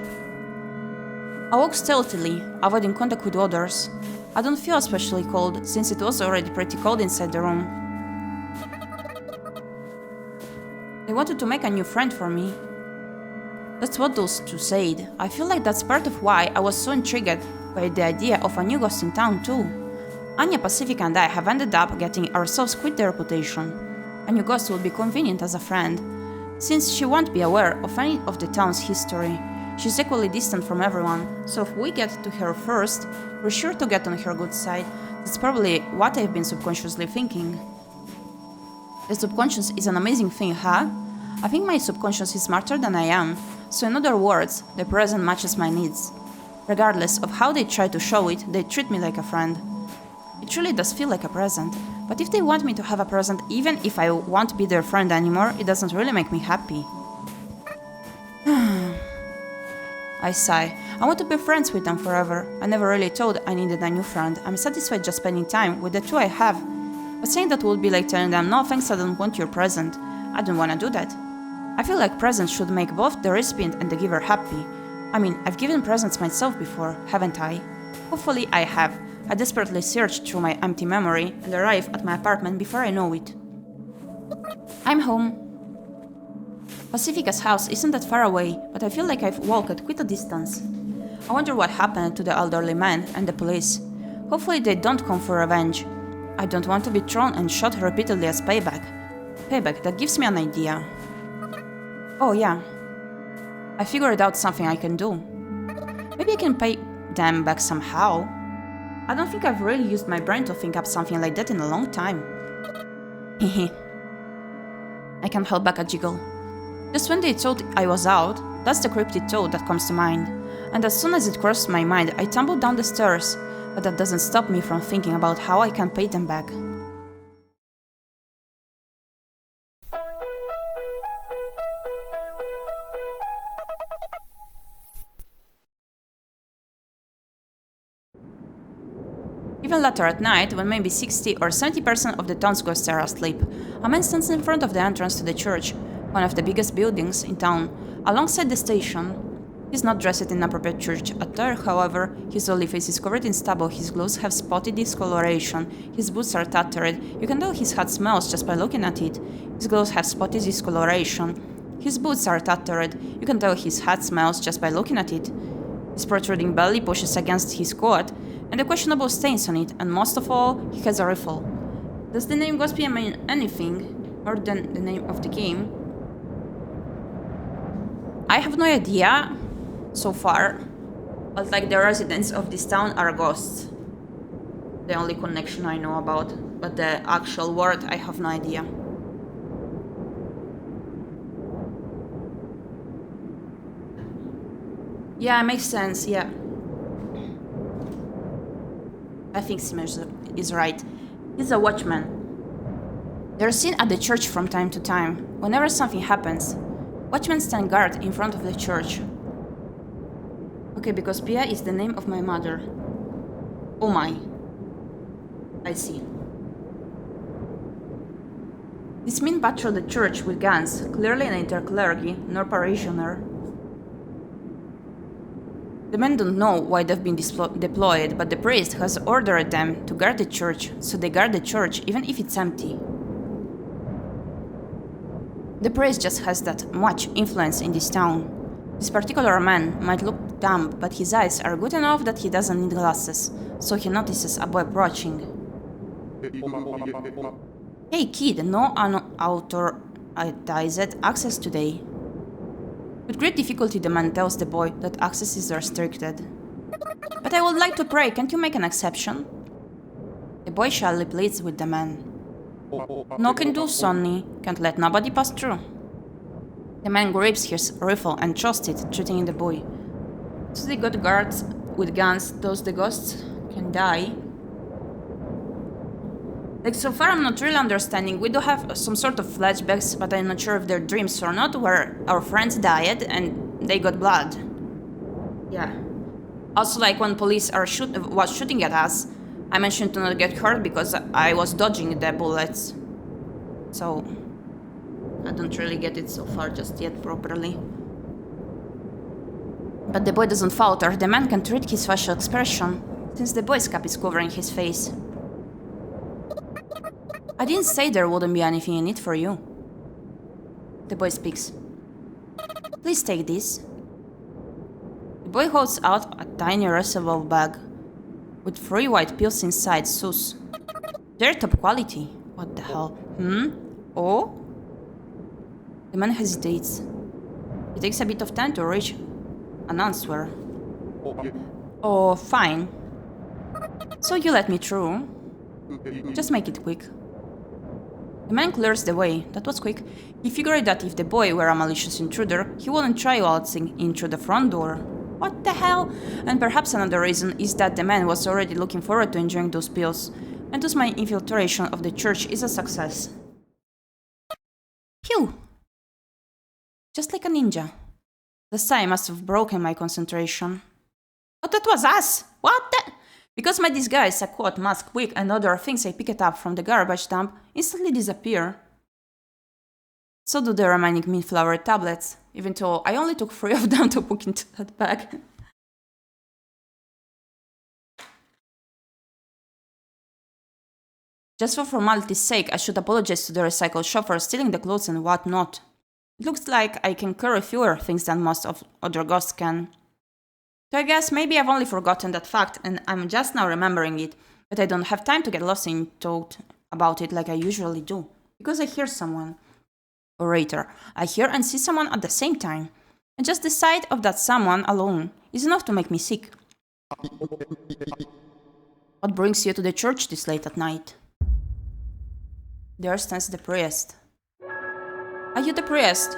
I walk stealthily, avoiding contact with others. I don't feel especially cold, since it was already pretty cold inside the room. They wanted to make a new friend for me. That's what those two said. I feel like that's part of why I was so intrigued by the idea of a new ghost in town too. Anya, Pacifica and I have ended up getting ourselves quite the reputation. A new ghost will be convenient as a friend, since she won't be aware of any of the town's history. She's equally distant from everyone, so if we get to her first, we're sure to get on her good side. That's probably what I've been subconsciously thinking. The subconscious is an amazing thing, huh? I think my subconscious is smarter than I am, so in other words, the present matches my needs. Regardless of how they try to show it, they treat me like a friend. It truly does feel like a present, but if they want me to have a present even if I won't be their friend anymore, it doesn't really make me happy. I sigh. I want to be friends with them forever. I never really thought I needed a new friend. I'm satisfied just spending time with the two I have. But saying that would be like telling them, no thanks, I don't want your present. I don't want to do that. I feel like presents should make both the recipient and the giver happy. I mean, I've given presents myself before, haven't I? Hopefully I have. I desperately search through my empty memory and arrive at my apartment before I know it. I'm home. Pacifica's house isn't that far away, but I feel like I've walked quite a distance. I wonder what happened to the elderly man and the police. Hopefully they don't come for revenge. I don't want to be thrown and shot repeatedly as payback. Payback, that gives me an idea. Oh yeah. I figured out something I can do. Maybe I can pay them back somehow. I don't think I've really used my brain to think up something like that in a long time. Hehe. I can't hold back a jiggle. Just when they thought I was out, that's the cryptid thought that comes to mind. And as soon as it crossed my mind, I tumbled down the stairs. But that doesn't stop me from thinking about how I can pay them back. Even later at night, when maybe 60 or 70% of the town's ghosts are asleep, a man stands in front of the entrance to the church, one of the biggest buildings in town, alongside the station. He's not dressed in appropriate church attire, however. His only face is covered in stubble, his clothes have spotty discoloration, his boots are tattered, you can tell his hat smells just by looking at it. His clothes have spotty discoloration. His boots are tattered, you can tell his hat smells just by looking at it. His protruding belly pushes against his coat, and the questionable stains on it, and most of all, he has a rifle. Does the name ghostpia mean anything more than the name of the game? I have no idea so far, but like the residents of this town are ghosts. The only connection I know about, but the actual word I have no idea. Yeah, it makes sense, yeah. I think Simmers is right. He's a watchman. They're seen at the church from time to time. Whenever something happens, watchmen stand guard in front of the church. Okay, because Pia is the name of my mother. Oh my. I see. These men patrol the church with guns, clearly neither clergy nor parishioner. The men don't know why they've been deployed, but the priest has ordered them to guard the church, so they guard the church even if it's empty. The priest just has that much influence in this town. This particular man might look dumb, but his eyes are good enough that he doesn't need glasses, so he notices a boy approaching. Hey kid, no unauthorized access today. With great difficulty the man tells the boy that access is restricted. But I would like to pray, can't you make an exception? The boy shyly pleads with the man. No can do, Sonny, can't let nobody pass through. The man grips his rifle and thrusts it, shooting the boy. So they got guards with guns, those the ghosts can die. Like, so far I'm not really understanding. We do have some sort of flashbacks, but I'm not sure if they're dreams or not, where our friends died and they got blood. Yeah. Also, like, when police was shooting at us, I mentioned to not get hurt because I was dodging the bullets. So, I don't really get it so far just yet properly. But the boy doesn't falter. The man can't read his facial expression, since the boy's cap is covering his face. I didn't say there wouldn't be anything in it for you. The boy speaks. Please take this. The boy holds out a tiny reusable bag with 3 white pills inside. Sus. They're top quality. What the hell? Oh? The man hesitates. It takes a bit of time to reach an answer. Oh, fine. So you let me through. Just make it quick. The man clears the way. That was quick. He figured that if the boy were a malicious intruder, he wouldn't try waltzing in through the front door. What the hell? And perhaps another reason is that the man was already looking forward to enjoying those pills, and thus my infiltration of the church is a success. Phew! Just like a ninja. The sigh must have broken my concentration. But that was us! What the? Because my disguise, a coat, mask, wig, and other things I picked up from the garbage dump instantly disappear. So do the remaining mint flower tablets, even though I only took 3 of them to put into that bag. Just for formality's sake, I should apologize to the recycle shop for stealing the clothes and whatnot. It looks like I can carry fewer things than most of other ghosts can. So I guess maybe I've only forgotten that fact and I'm just now remembering it, but I don't have time to get lost in thought about it like I usually do. Because I hear someone. Orator. I hear and see someone at the same time. And just the sight of that someone alone is enough to make me sick. What brings you to the church this late at night? There stands the priest. Are you the priest?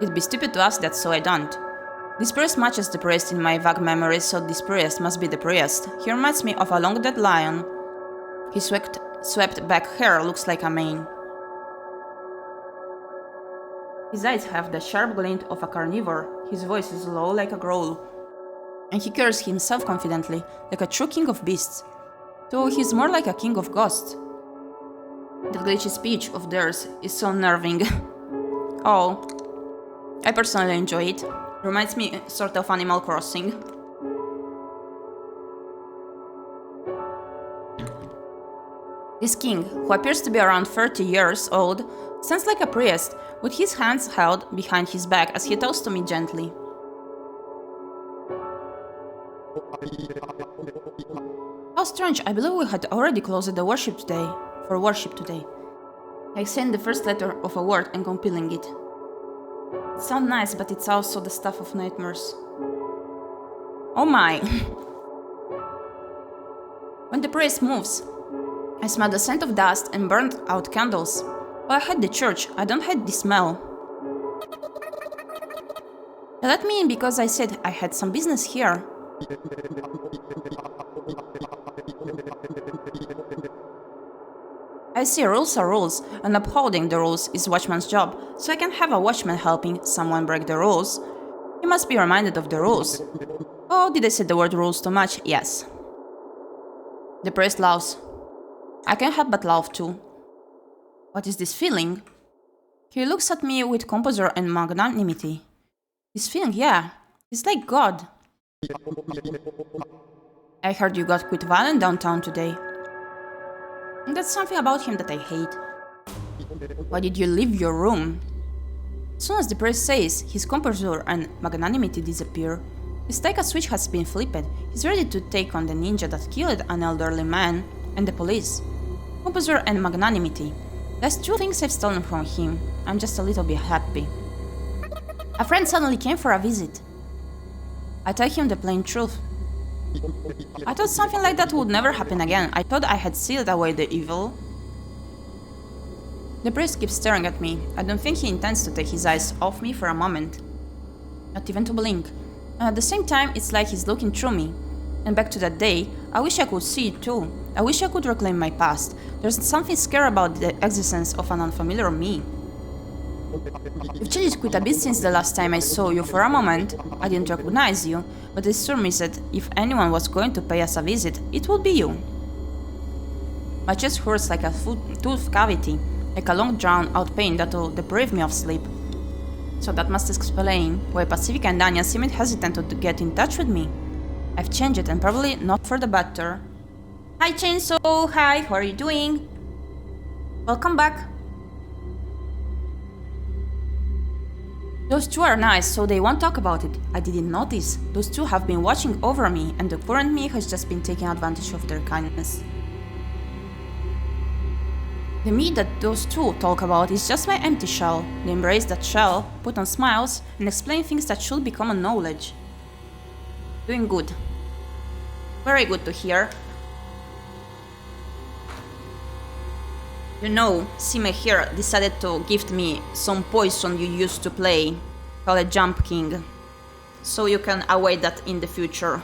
It'd be stupid to ask that, so I don't. This priest matches the priest in my vague memories, so this priest must be the priest. He reminds me of a long-dead lion. His swept back hair looks like a mane. His eyes have the sharp glint of a carnivore. His voice is low like a growl. And he carries himself confidently, like a true king of beasts. Though he's more like a king of ghosts. That glitchy speech of theirs is so nerving. Oh, I personally enjoy it. Reminds me sort of Animal Crossing. This king, who appears to be around 30 years old, stands like a priest, with his hands held behind his back as he talks to me gently. How strange, I believe we had already closed the worship today. I send the first letter of a word and compiling it. It sounds nice, but it's also the stuff of nightmares. Oh my! When the priest moves, I smell the scent of dust and burnt out candles. Well, I hate the church, I don't hate the smell. They let me in because I said I had some business here. I see rules are rules, and upholding the rules is watchman's job, so I can have a watchman helping someone break the rules. He must be reminded of the rules. Oh, did I say the word rules too much? Yes. The priest laughs. I can't help but laugh too. What is this feeling? He looks at me with composure and magnanimity. This feeling, yeah, it's like God. I heard you got quite violent downtown today. And that's something about him that I hate. Why did you leave your room? As soon as the priest says, his composure and magnanimity disappear. It's like a switch has been flipped. He's ready to take on the ninja that killed an elderly man and the police. Composure and magnanimity. That's 2 things I've stolen from him. I'm just a little bit happy. A friend suddenly came for a visit. I tell him the plain truth. I thought something like that would never happen again. I thought I had sealed away the evil. The priest keeps staring at me. I don't think he intends to take his eyes off me for a moment. Not even to blink. And at the same time, it's like he's looking through me. And back to that day, I wish I could see it too. I wish I could reclaim my past. There's something scary about the existence of an unfamiliar me. You've changed quite a bit since the last time I saw you. For a moment, I didn't recognize you, but it sure means that if anyone was going to pay us a visit, it would be you. My chest hurts like a tooth cavity, like a long drawn-out pain that'll deprive me of sleep. So that must explain why Pacifica and Danya seemed hesitant to get in touch with me. I've changed and probably not for the better. Hi Chainsaw, hi, how are you doing? Welcome back. Those two are nice, so they won't talk about it. I didn't notice. Those two have been watching over me, and the current me has just been taking advantage of their kindness. The me that those two talk about is just my empty shell. They embrace that shell, put on smiles, and explain things that should be common knowledge. Doing good. Very good to hear. You know, Sime here decided to gift me some poison you used to play, called a Jump King. So you can await that in the future.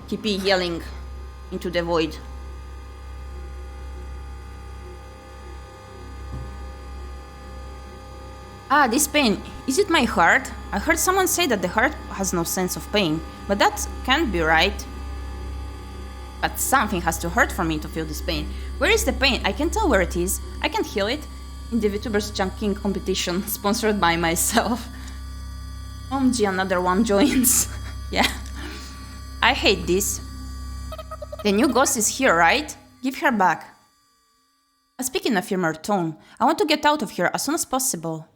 Gyepi yelling into the void. Ah, this pain. Is it my heart? I heard someone say that the heart has no sense of pain, but that can't be right. But something has to hurt for me to feel this pain. Where is the pain? I can tell where it is. I can't heal it. In the VTubers Jump King competition, sponsored by myself. OMG, another one joins. Yeah. I hate this. The new ghost is here, right? Give her back. I speak in a firmer tone. I want to get out of here as soon as possible.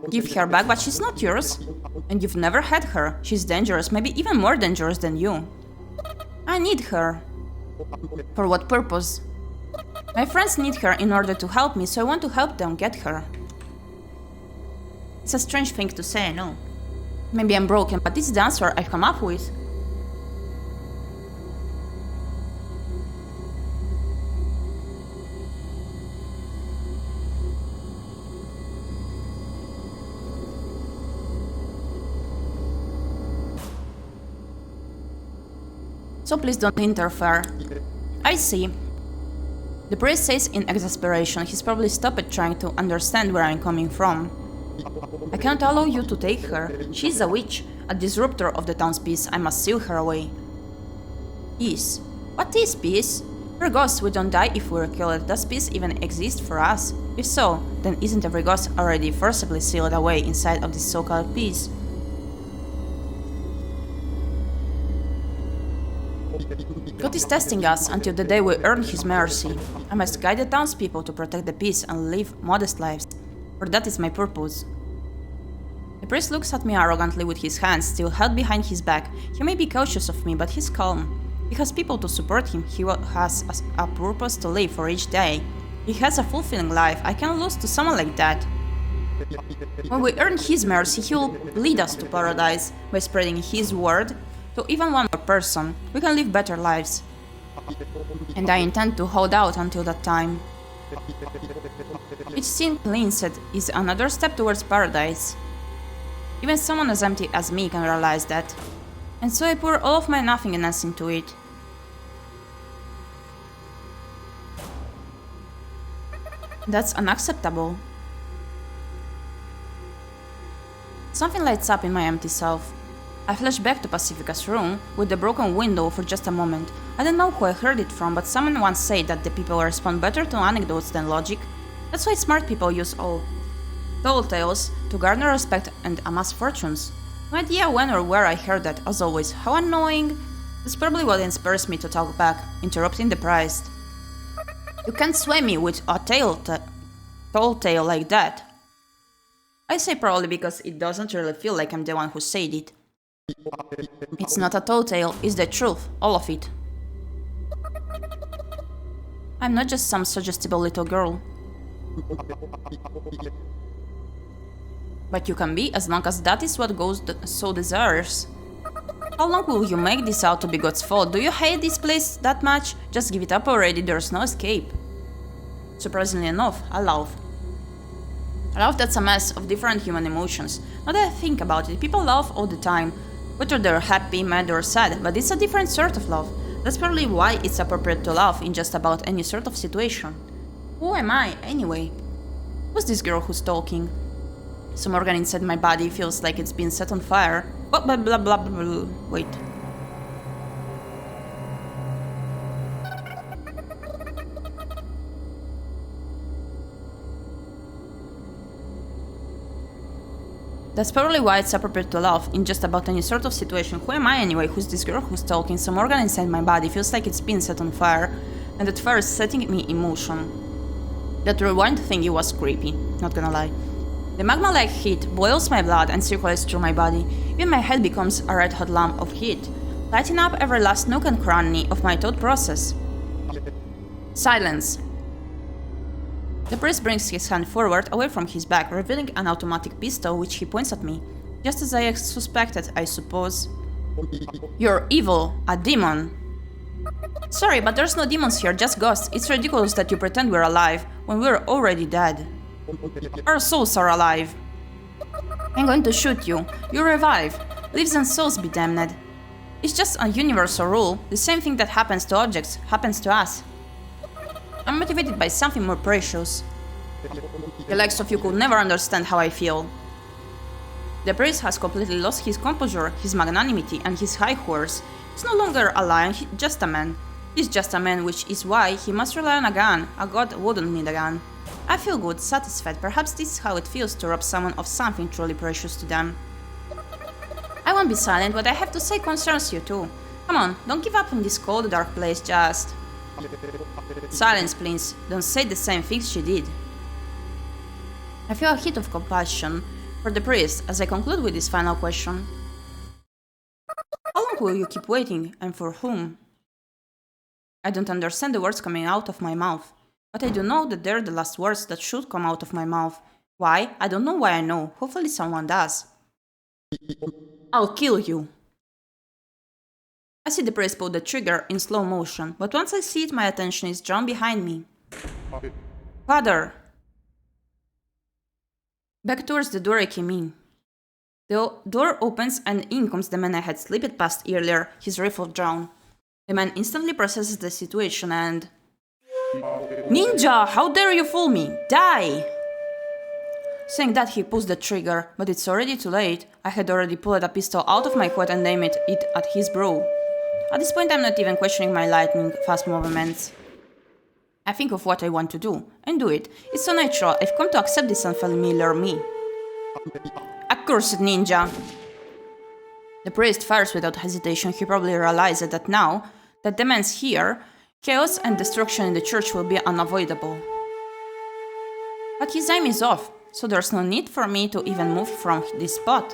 Give her back, but she's not yours. And you've never had her. She's dangerous, maybe even more dangerous than you. I need her. For what purpose? My friends need her in order to help me, so I want to help them get her. It's a strange thing to say, no? Maybe I'm broken, but this is the answer I've come up with. So please don't interfere. I see. The priest says in exasperation. He's probably stopped trying to understand where I'm coming from. I can't allow you to take her. She's a witch, a disruptor of the town's peace. I must seal her away. Peace? What is peace? We're ghosts, we don't die if we're killed. Does peace even exist for us? If so, then isn't every ghost already forcibly sealed away inside of this so-called peace? God is testing us until the day we earn His mercy. I must guide the townspeople to protect the peace and live modest lives, for that is my purpose. The priest looks at me arrogantly with his hands still held behind his back. He may be cautious of me, but he's calm. He has people to support him, he has a purpose to live for each day. He has a fulfilling life. I can't lose to someone like that. When we earn His mercy, He will lead us to paradise by spreading His word to even one more person. We can live better lives. And I intend to hold out until that time. Each sin cleansed is another step towards paradise. Even someone as empty as me can realize that. And so I pour all of my nothingness into it. That's unacceptable. Something lights up in my empty self. I flash back to Pacifica's room with the broken window for just a moment. I don't know who I heard it from, but someone once said that the people respond better to anecdotes than logic. That's why smart people use all tall tales to garner respect and amass fortunes. No idea when or where I heard that, as always. How annoying! That's probably what inspires me to talk back, interrupting the priest. You can't sway me with a tall tale like that. I say probably because it doesn't really feel like I'm the one who said it. It's not a tall tale, it's the truth, all of it. I'm not just some suggestible little girl. But you can be, as long as that is what Ghost so desires. How long will you make this out to be God's fault? Do you hate this place that much? Just give it up already, there's no escape. Surprisingly enough, I love. Love, that's a mess of different human emotions. Now that I think about it, people love all the time. Whether they're happy, mad or sad, but it's a different sort of love. That's probably why it's appropriate to laugh in just about any sort of situation. Who am I, anyway? Who's this girl who's talking? Some organ inside my body feels like it's been set on fire. Oh, blah blah blah blah blah. Wait. That's probably why it's appropriate to laugh in just about any sort of situation. Who am I anyway? Who's this girl who's talking? Some organ inside my body feels like it's been set on fire, and at first setting me in motion. That rewind thingy was creepy, not gonna lie. The magma-like heat boils my blood and circulates through my body. Even my head becomes a red-hot lump of heat, lighting up every last nook and cranny of my thought process. Silence. The priest brings his hand forward, away from his back, revealing an automatic pistol which he points at me. Just as I suspected, I suppose. You're evil, a demon. Sorry, but there's no demons here, just ghosts. It's ridiculous that you pretend we're alive when we're already dead. Our souls are alive. I'm going to shoot you. You revive. Lives and souls be damned. It's just a universal rule. The same thing that happens to objects happens to us. I'm motivated by something more precious. The likes of you could never understand how I feel. The priest has completely lost his composure, his magnanimity, and his high horse. He's no longer a lion, he's just a man. He's just a man, which is why he must rely on a gun. A god wouldn't need a gun. I feel good, satisfied. Perhaps this is how it feels to rob someone of something truly precious to them. I won't be silent, what I have to say concerns you too. Come on, don't give up in this cold, dark place, just... Silence, please. Don't say the same things she did. I feel a hit of compassion for the priest as I conclude with this final question. How long will you keep waiting, and for whom? I don't understand the words coming out of my mouth, but I do know that they're the last words that should come out of my mouth. Why? I don't know why I know. Hopefully someone does. I'll kill you. I see the priest pull the trigger in slow motion, but once I see it, my attention is drawn behind me. Father! Back towards the door I came in. The door opens and in comes the man I had slipped past earlier, his rifle drawn. The man instantly processes the situation and... Ninja! How dare you fool me! Die! Saying that, he pulls the trigger, but it's already too late. I had already pulled a pistol out of my coat and aimed it at his brow. At this point, I'm not even questioning my lightning-fast movements. I think of what I want to do, and do it. It's so natural. I've come to accept this unfamiliar me. Accursed ninja! The priest fires without hesitation. He probably realizes that now that the man's here, chaos and destruction in the church will be unavoidable. But his aim is off, so there's no need for me to even move from this spot.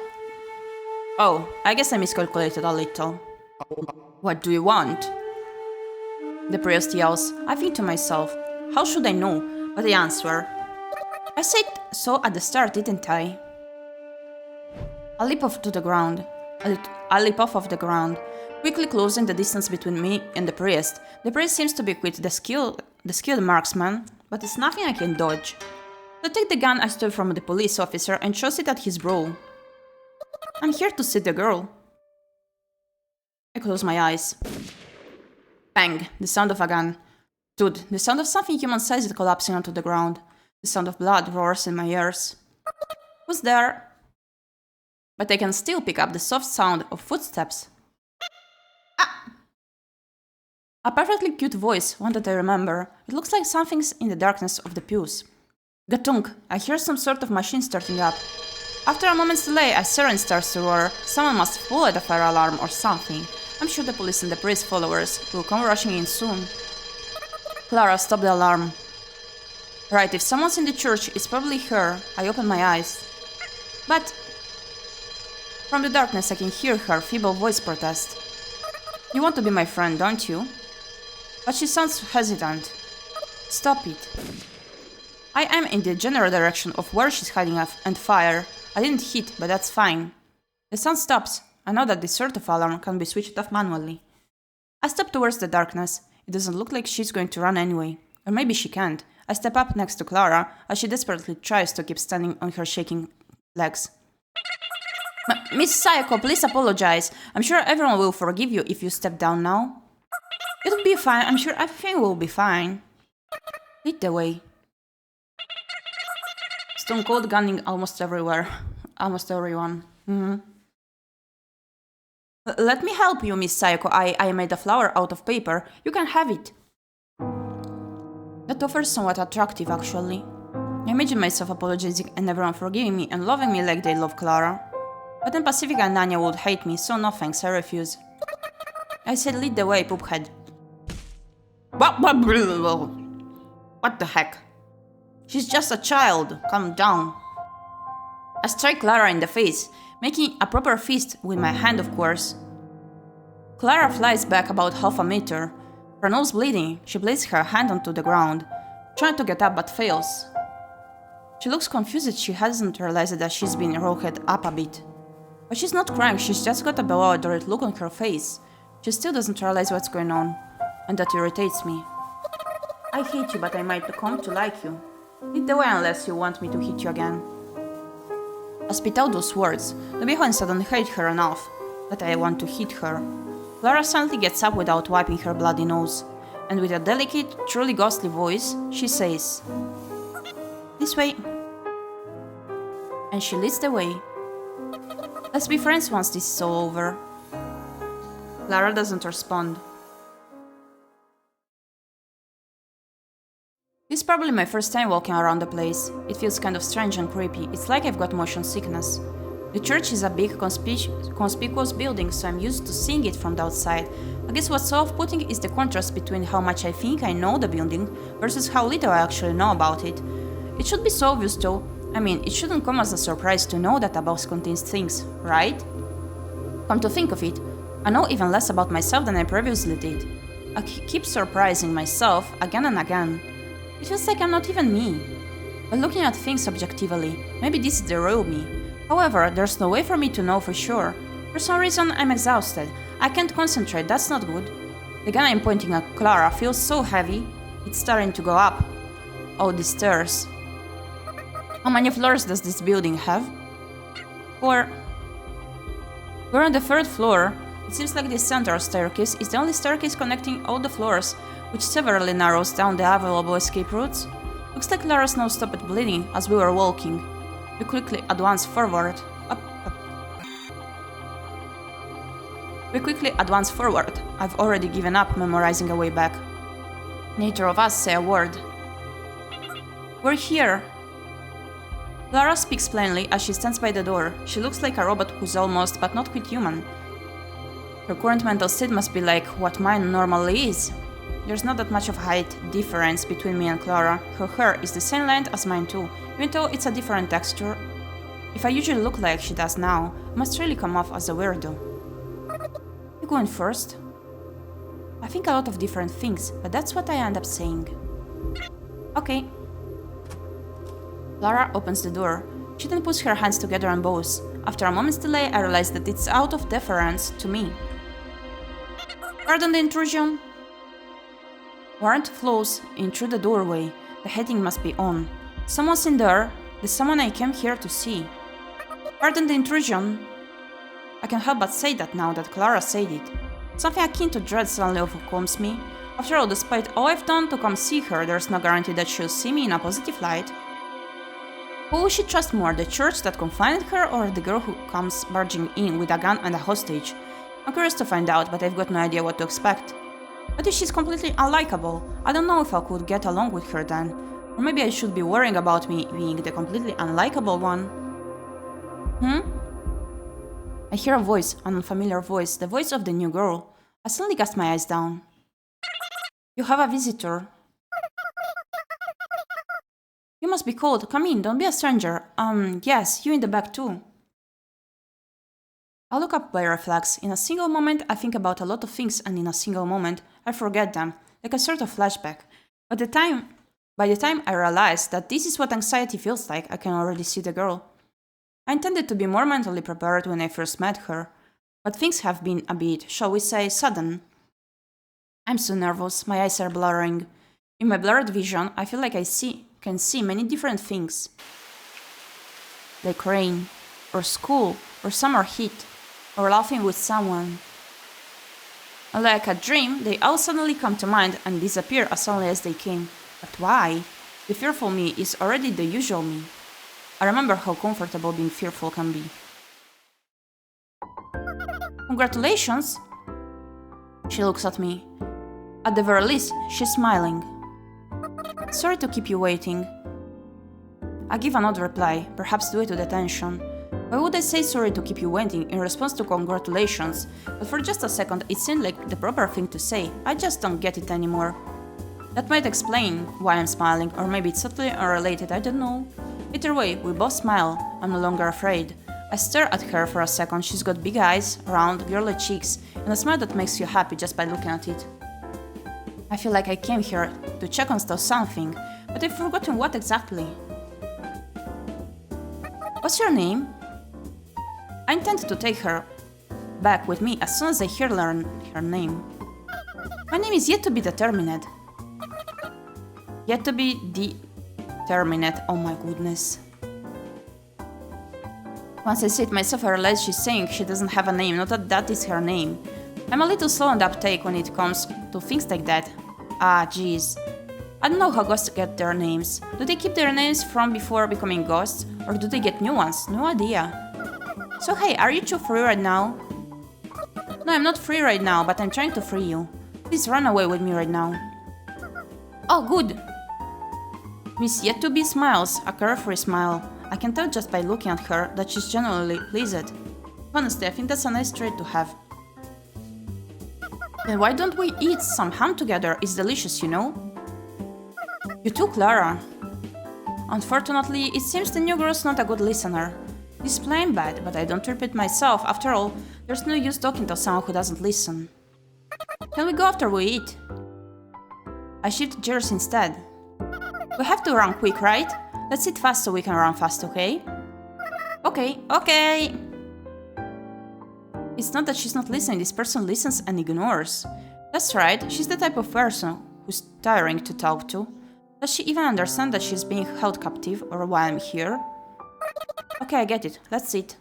Oh, I guess I miscalculated a little. What do you want? The priest yells. I think to myself, how should I know? But I answer. I said so at the start, didn't I? I leap off to the ground. I leap off of the ground, quickly closing the distance between me and the priest. The priest seems to be quite the skilled marksman, but it's nothing I can dodge. I take the gun I stole from the police officer and shoves it at his brow. I'm here to see the girl. I close my eyes. Bang! The sound of a gun. Dude, the sound of something human-sized collapsing onto the ground. The sound of blood roars in my ears. Who's there? But I can still pick up the soft sound of footsteps. Ah! A perfectly cute voice, one that I remember. It looks like something's in the darkness of the pews. Gatunk! I hear some sort of machine starting up. After a moment's delay, a siren starts to roar. Someone must pull at a fire alarm or something. I'm sure the police and the priest followers will come rushing in soon. Clara, stop the alarm. Right, if someone's in the church, it's probably her. I open my eyes. But... from the darkness I can hear her feeble voice protest. You want to be my friend, don't you? But she sounds hesitant. Stop it. I am in the general direction of where she's hiding and fire. I didn't hit, but that's fine. The sound stops. I know that this sort of alarm can be switched off manually. I step towards the darkness. It doesn't look like she's going to run anyway. Or maybe she can't. I step up next to Clara as she desperately tries to keep standing on her shaking legs. Miss Sayako, please apologize. I'm sure everyone will forgive you if you step down now. It'll be fine. I'm sure everything will be fine. Lead the way. Stone Cold gunning almost everywhere. Almost everyone. Let me help you, Miss Sayako. I made a flower out of paper. You can have it. That offer is somewhat attractive, actually. I imagine myself apologizing and everyone forgiving me and loving me like they love Clara. But then Pacifica and Nanya would hate me, so no thanks, I refuse. I said lead the way, poophead. What the heck? She's just a child. Calm down. I strike Clara in the face, making a proper fist with my hand, of course. Clara flies back about half a meter. Her nose bleeding, she places her hand onto the ground, trying to get up but fails. She looks confused. She hasn't realized that she's been rocked up a bit. But she's not crying, she's just got a bewildered look on her face. She still doesn't realize what's going on, and that irritates me. I hate you, but I might come to like you. Lead the way unless you want me to hit you again. I spit out those words. The behinds suddenly hate her enough that I want to hit her. Clara suddenly gets up without wiping her bloody nose, and with a delicate, truly ghostly voice, she says, "This way." And she leads the way. Let's be friends once this is all over. Clara doesn't respond. This is probably my first time walking around the place. It feels kind of strange and creepy. It's like I've got motion sickness. The church is a big, conspicuous building, so I'm used to seeing it from the outside. I guess what's so off-putting is the contrast between how much I think I know the building versus how little I actually know about it. It should be so obvious though. I mean, it shouldn't come as a surprise to know that a box contains things, right? Come to think of it, I know even less about myself than I previously did. I keep surprising myself again and again. It feels like I'm not even me. But looking at things objectively, maybe this is the real me. However, there's no way for me to know for sure. For some reason, I'm exhausted. I can't concentrate, that's not good. The gun I'm pointing at Clara feels so heavy, it's starting to go up. Oh, the stairs. How many floors does this building have? 4. We're on the 3rd floor. It seems like the central staircase is the only staircase connecting all the floors, which severely narrows down the available escape routes. Looks like Clara's nose stopped bleeding as we were walking. We quickly advance forward. Up. We quickly advance forward. I've already given up memorizing a way back. Neither of us say a word. We're here. Clara speaks plainly as she stands by the door. She looks like a robot who's almost, but not quite human. Her current mental state must be like what mine normally is. There's not that much of height difference between me and Clara. Her hair is the same length as mine too, even though it's a different texture. If I usually look like she does now, I must really come off as a weirdo. You going first? I think a lot of different things, but that's what I end up saying. Okay. Clara opens the door. She then puts her hands together and bows. After a moment's delay, I realize that it's out of deference to me. Pardon the intrusion. Warrant flows in through the doorway. The heating must be on. Someone's in there. The someone I came here to see. Pardon the intrusion. I can't help but say that now that Clara said it. Something akin to dread suddenly overcomes me. After all, despite all I've done to come see her, there's no guarantee that she'll see me in a positive light. Who will she trust more, the church that confined her or the girl who comes barging in with a gun and a hostage? I'm curious to find out, but I've got no idea what to expect. What if she's completely unlikable? I don't know if I could get along with her then. Or maybe I should be worrying about me being the completely unlikable one. I hear a voice, an unfamiliar voice, the voice of the new girl. I suddenly cast my eyes down. You have a visitor. You must be cold. Come in, don't be a stranger. Yes, you in the back too. I look up by reflex. In a single moment, I think about a lot of things, and in a single moment, I forget them, like a sort of flashback. By the time I realize that this is what anxiety feels like, I can already see the girl. I intended to be more mentally prepared when I first met her, but things have been a bit, shall we say, sudden. I'm so nervous, my eyes are blurring. In my blurred vision, I feel like I can see many different things. Like rain, or school, or summer heat, or laughing with someone. Like a dream, they all suddenly come to mind and disappear as suddenly as they came. But why? The fearful me is already the usual me. I remember how comfortable being fearful can be. Congratulations! She looks at me. At the very least, she's smiling. Sorry to keep you waiting. I give an odd reply, perhaps due to the tension. Why would I say sorry to keep you waiting in response to congratulations? But for just a second, it seemed like the proper thing to say. I just don't get it anymore. That might explain why I'm smiling, or maybe it's totally unrelated, I don't know. Either way, we both smile, I'm no longer afraid. I stare at her for a second. She's got big eyes, round, girly cheeks, and a smile that makes you happy just by looking at it. I feel like I came here to check on something, but I've forgotten what exactly. What's your name? I intend to take her back with me as soon as I learn her name. My name is yet to be determined. Yet to be determined, oh my goodness. Once I sit myself, I realize she's saying she doesn't have a name, not that that is her name. I'm a little slow on the uptake when it comes to things like that. Ah, jeez. I don't know how ghosts get their names. Do they keep their names from before becoming ghosts? Or do they get new ones? No idea. So hey, are you two free right now? No, I'm not free right now, but I'm trying to free you. Please run away with me right now. Oh, good! Miss Yet-to-be smiles, a carefree smile. I can tell just by looking at her that she's genuinely pleased. Honestly, I think that's a nice trait to have. Then why don't we eat some ham together? It's delicious, you know? You too, Clara. Unfortunately, it seems the new girl's not a good listener. It's plain bad, but I don't repeat myself. After all, there's no use talking to someone who doesn't listen. Can we go after we eat? I shift gears instead. We have to run quick, right? Let's eat fast so we can run fast, okay? Okay. It's not that she's not listening, this person listens and ignores. That's right, she's the type of person who's tiring to talk to. Does she even understand that she's being held captive or why I'm here? Okay, I get it. Let's eat.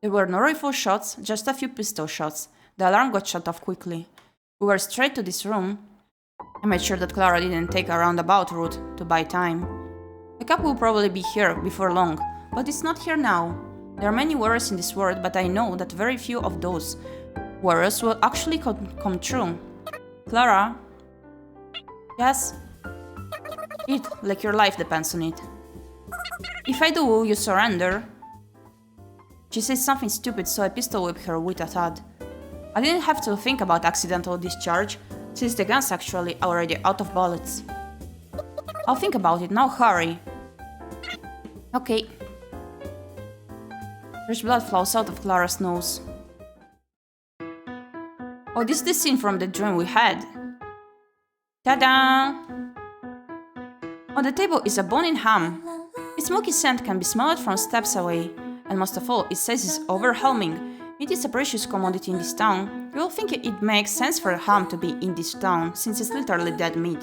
There were no rifle shots, just a few pistol shots. The alarm got shut off quickly. We were straight to this room. I made sure that Clara didn't take a roundabout route to buy time. The couple will probably be here before long, but it's not here now. There are many worries in this world, but I know that very few of those worries will actually come true. Clara? Yes? Eat like your life depends on it. If I do, will you surrender? She says something stupid, so I pistol whip her with a thud. I didn't have to think about accidental discharge, since the gun's actually already out of bullets. I'll think about it, now hurry. Okay. Fresh blood flows out of Clara's nose. Oh, this is the scene from the dream we had. Ta-da! On the table is a bone-in ham. Its smoky scent can be smelled from steps away, and most of all, its size is overwhelming. It is a precious commodity in this town. You will think it makes sense for a ham to be in this town, since it's literally dead meat.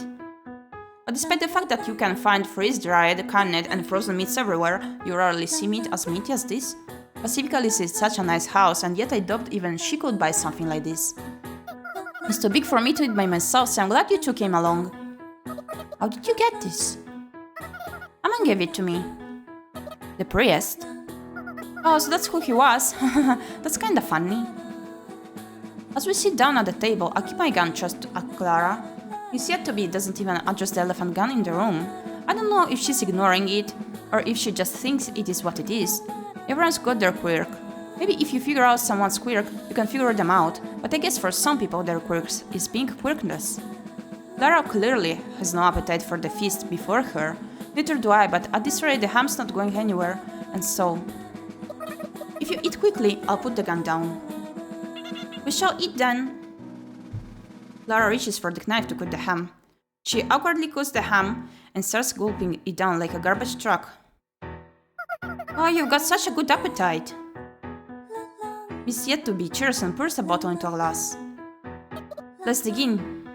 But despite the fact that you can find freeze-dried, canned, and frozen meats everywhere, you rarely see meat as meaty as this. Pacifically, this is such a nice house, and yet I doubt even she could buy something like this. It's too big for me to eat by myself, so I'm glad you two came along. How did you get this? A man gave it to me. The priest? Oh, so that's who he was. That's kinda funny. As we sit down at the table, I keep my gun just at Clara. Miss Yet-to-be doesn't even adjust the elephant gun in the room. I don't know if she's ignoring it, or if she just thinks it is what it is. Everyone's got their quirk. Maybe if you figure out someone's quirk, you can figure them out, but I guess for some people their quirks is being quirkless. Clara clearly has no appetite for the feast before her. Neither do I, but at this rate the ham's not going anywhere, and so... If you eat quickly, I'll put the gun down. We shall eat then. Clara reaches for the knife to cut the ham. She awkwardly cuts the ham and starts gulping it down like a garbage truck. Oh, you've got such a good appetite. Miss Yet-to-be cheers and pours a bottle into a glass. Let's dig in.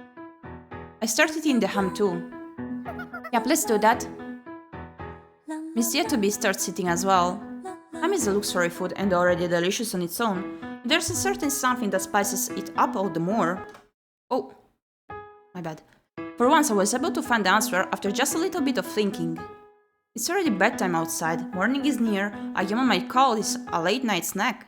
I started eating the ham too. Yep, let's do that. Miss Yet-to-be starts eating as well. Ham is a luxury food and already delicious on its own. There's a certain something that spices it up all the more. Oh, my bad. For once I was able to find the answer after just a little bit of thinking. It's already bedtime outside, morning is near, a human might call this a late night snack.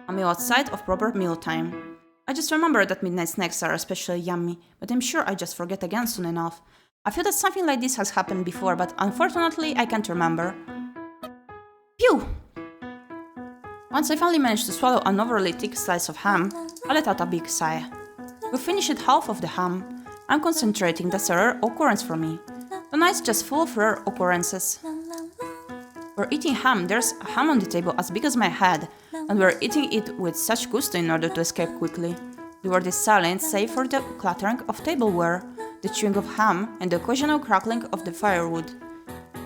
A meal outside of proper mealtime. I just remember that midnight snacks are especially yummy, but I'm sure I just forget again soon enough. I feel that something like this has happened before, but unfortunately I can't remember. Phew! Once I finally managed to swallow an overly thick slice of ham, I let out a big sigh. We finished half of the ham. I'm concentrating, that's a rare occurrence for me. The night's just full of rare occurrences. We're eating ham. There's a ham on the table as big as my head, and we're eating it with such gusto in order to escape quickly. The world is silent, save for the clattering of tableware, the chewing of ham, and the occasional crackling of the firewood.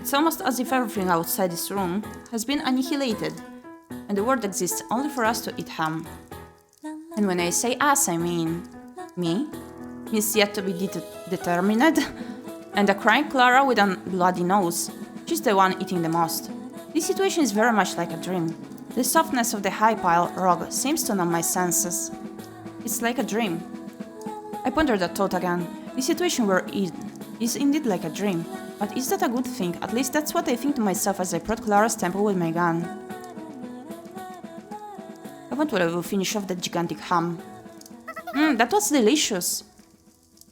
It's almost as if everything outside this room has been annihilated, and the world exists only for us to eat ham. And when I say us, I mean me, Miss yet to be determined, and a crying Clara with a bloody nose. She's the one eating the most. This situation is very much like a dream. The softness of the high pile rug seems to numb my senses. It's like a dream. I ponder that thought again. The situation we're in is indeed like a dream. But is that a good thing? At least that's what I think to myself as I prod Clara's temple with my gun. Eventually we'll finish off that gigantic ham. That was delicious!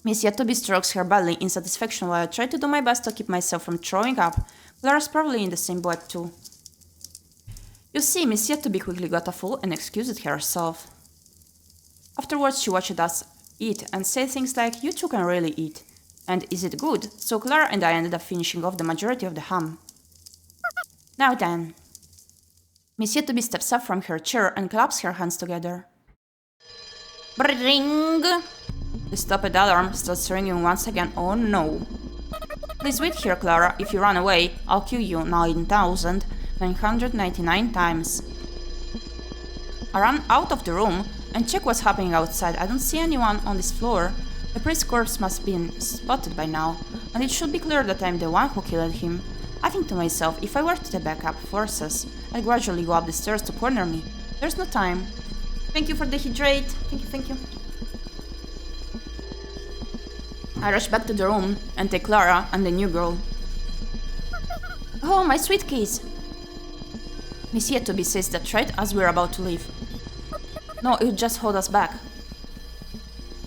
Miss Yetobi strokes her belly in satisfaction while I try to do my best to keep myself from throwing up. Clara's probably in the same boat too. You see, Miss Yetobi quickly got a full and excused herself. Afterwards she watched us eat and said things like, "You two can really eat. And is it good?" So Clara and I ended up finishing off the majority of the ham. Now then. Miss Yetobi steps up from her chair and claps her hands together. Bring! The stopped alarm starts ringing once again. Oh no. Please wait here, Clara. If you run away, I'll kill you 9,999 times. I run out of the room and check what's happening outside. I don't see anyone on this floor. The priest's corpse must be spotted by now, and it should be clear that I'm the one who killed him. I think to myself, if I were to the backup forces, I'd gradually go up the stairs to corner me. There's no time. Thank you for the hydrate. Thank you. I rush back to the room and take Clara and the new girl. Oh, my sweet keys! Miss Yetobi says that right as we're about to leave. No, it would just hold us back.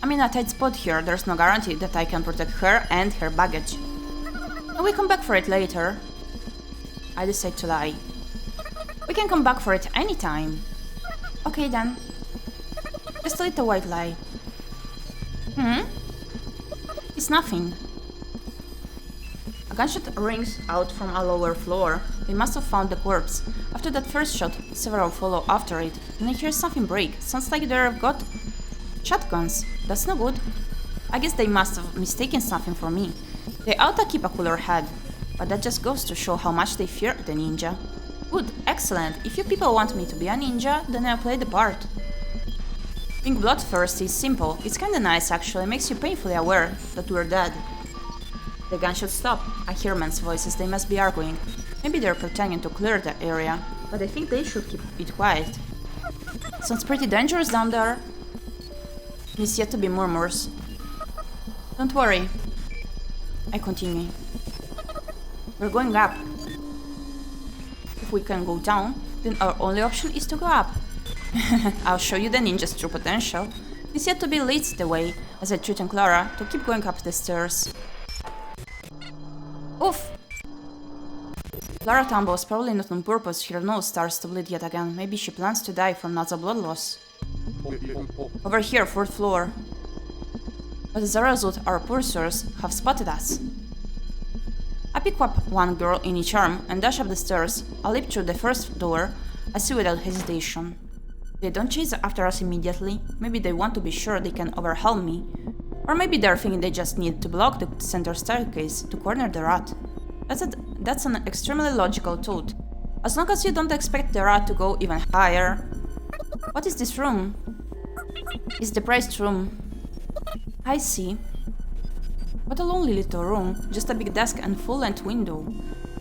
I'm in a tight spot here. There's no guarantee that I can protect her and her baggage. And we come back for it later. I decide to lie. We can come back for it anytime. Okay then. Just a little white lie. It's nothing. A gunshot rings out from a lower floor. They must have found the corpse. After that first shot, several follow after it. Then I hear something break. Sounds like they've got shotguns. That's no good. I guess they must have mistaken something for me. They ought to keep a cooler head. But that just goes to show how much they fear the ninja. Good, excellent. If you people want me to be a ninja, then I'll play the part. Being bloodthirsty is simple. It's kinda nice actually, makes you painfully aware that we're dead. The gunshots stop. I hear men's voices, they must be arguing. Maybe they're pretending to clear the area, but I think they should keep it quiet. Sounds pretty dangerous down there. Miss Yetobi murmurs. Don't worry. I continue. We're going up. If we can go down, then our only option is to go up. I'll show you the ninja's true potential. Miss Yetobi leads the way as I threaten Clara to keep going up the stairs. Oof! Clara tumbles, probably not on purpose. Her nose starts to bleed yet again. Maybe she plans to die from nasal blood loss. Over here, 4th floor. But as a result, our pursuers have spotted us. I pick up one girl in each arm and dash up the stairs. I leap through the first door. I see without hesitation. They don't chase after us immediately. Maybe they want to be sure they can overwhelm me. Or maybe they're thinking they just need to block the center staircase to corner the rat. That's an extremely logical thought. As long as you don't expect the rat to go even higher. What is this room? It's the priest room. I see. What a lonely little room. Just a big desk and full-length window.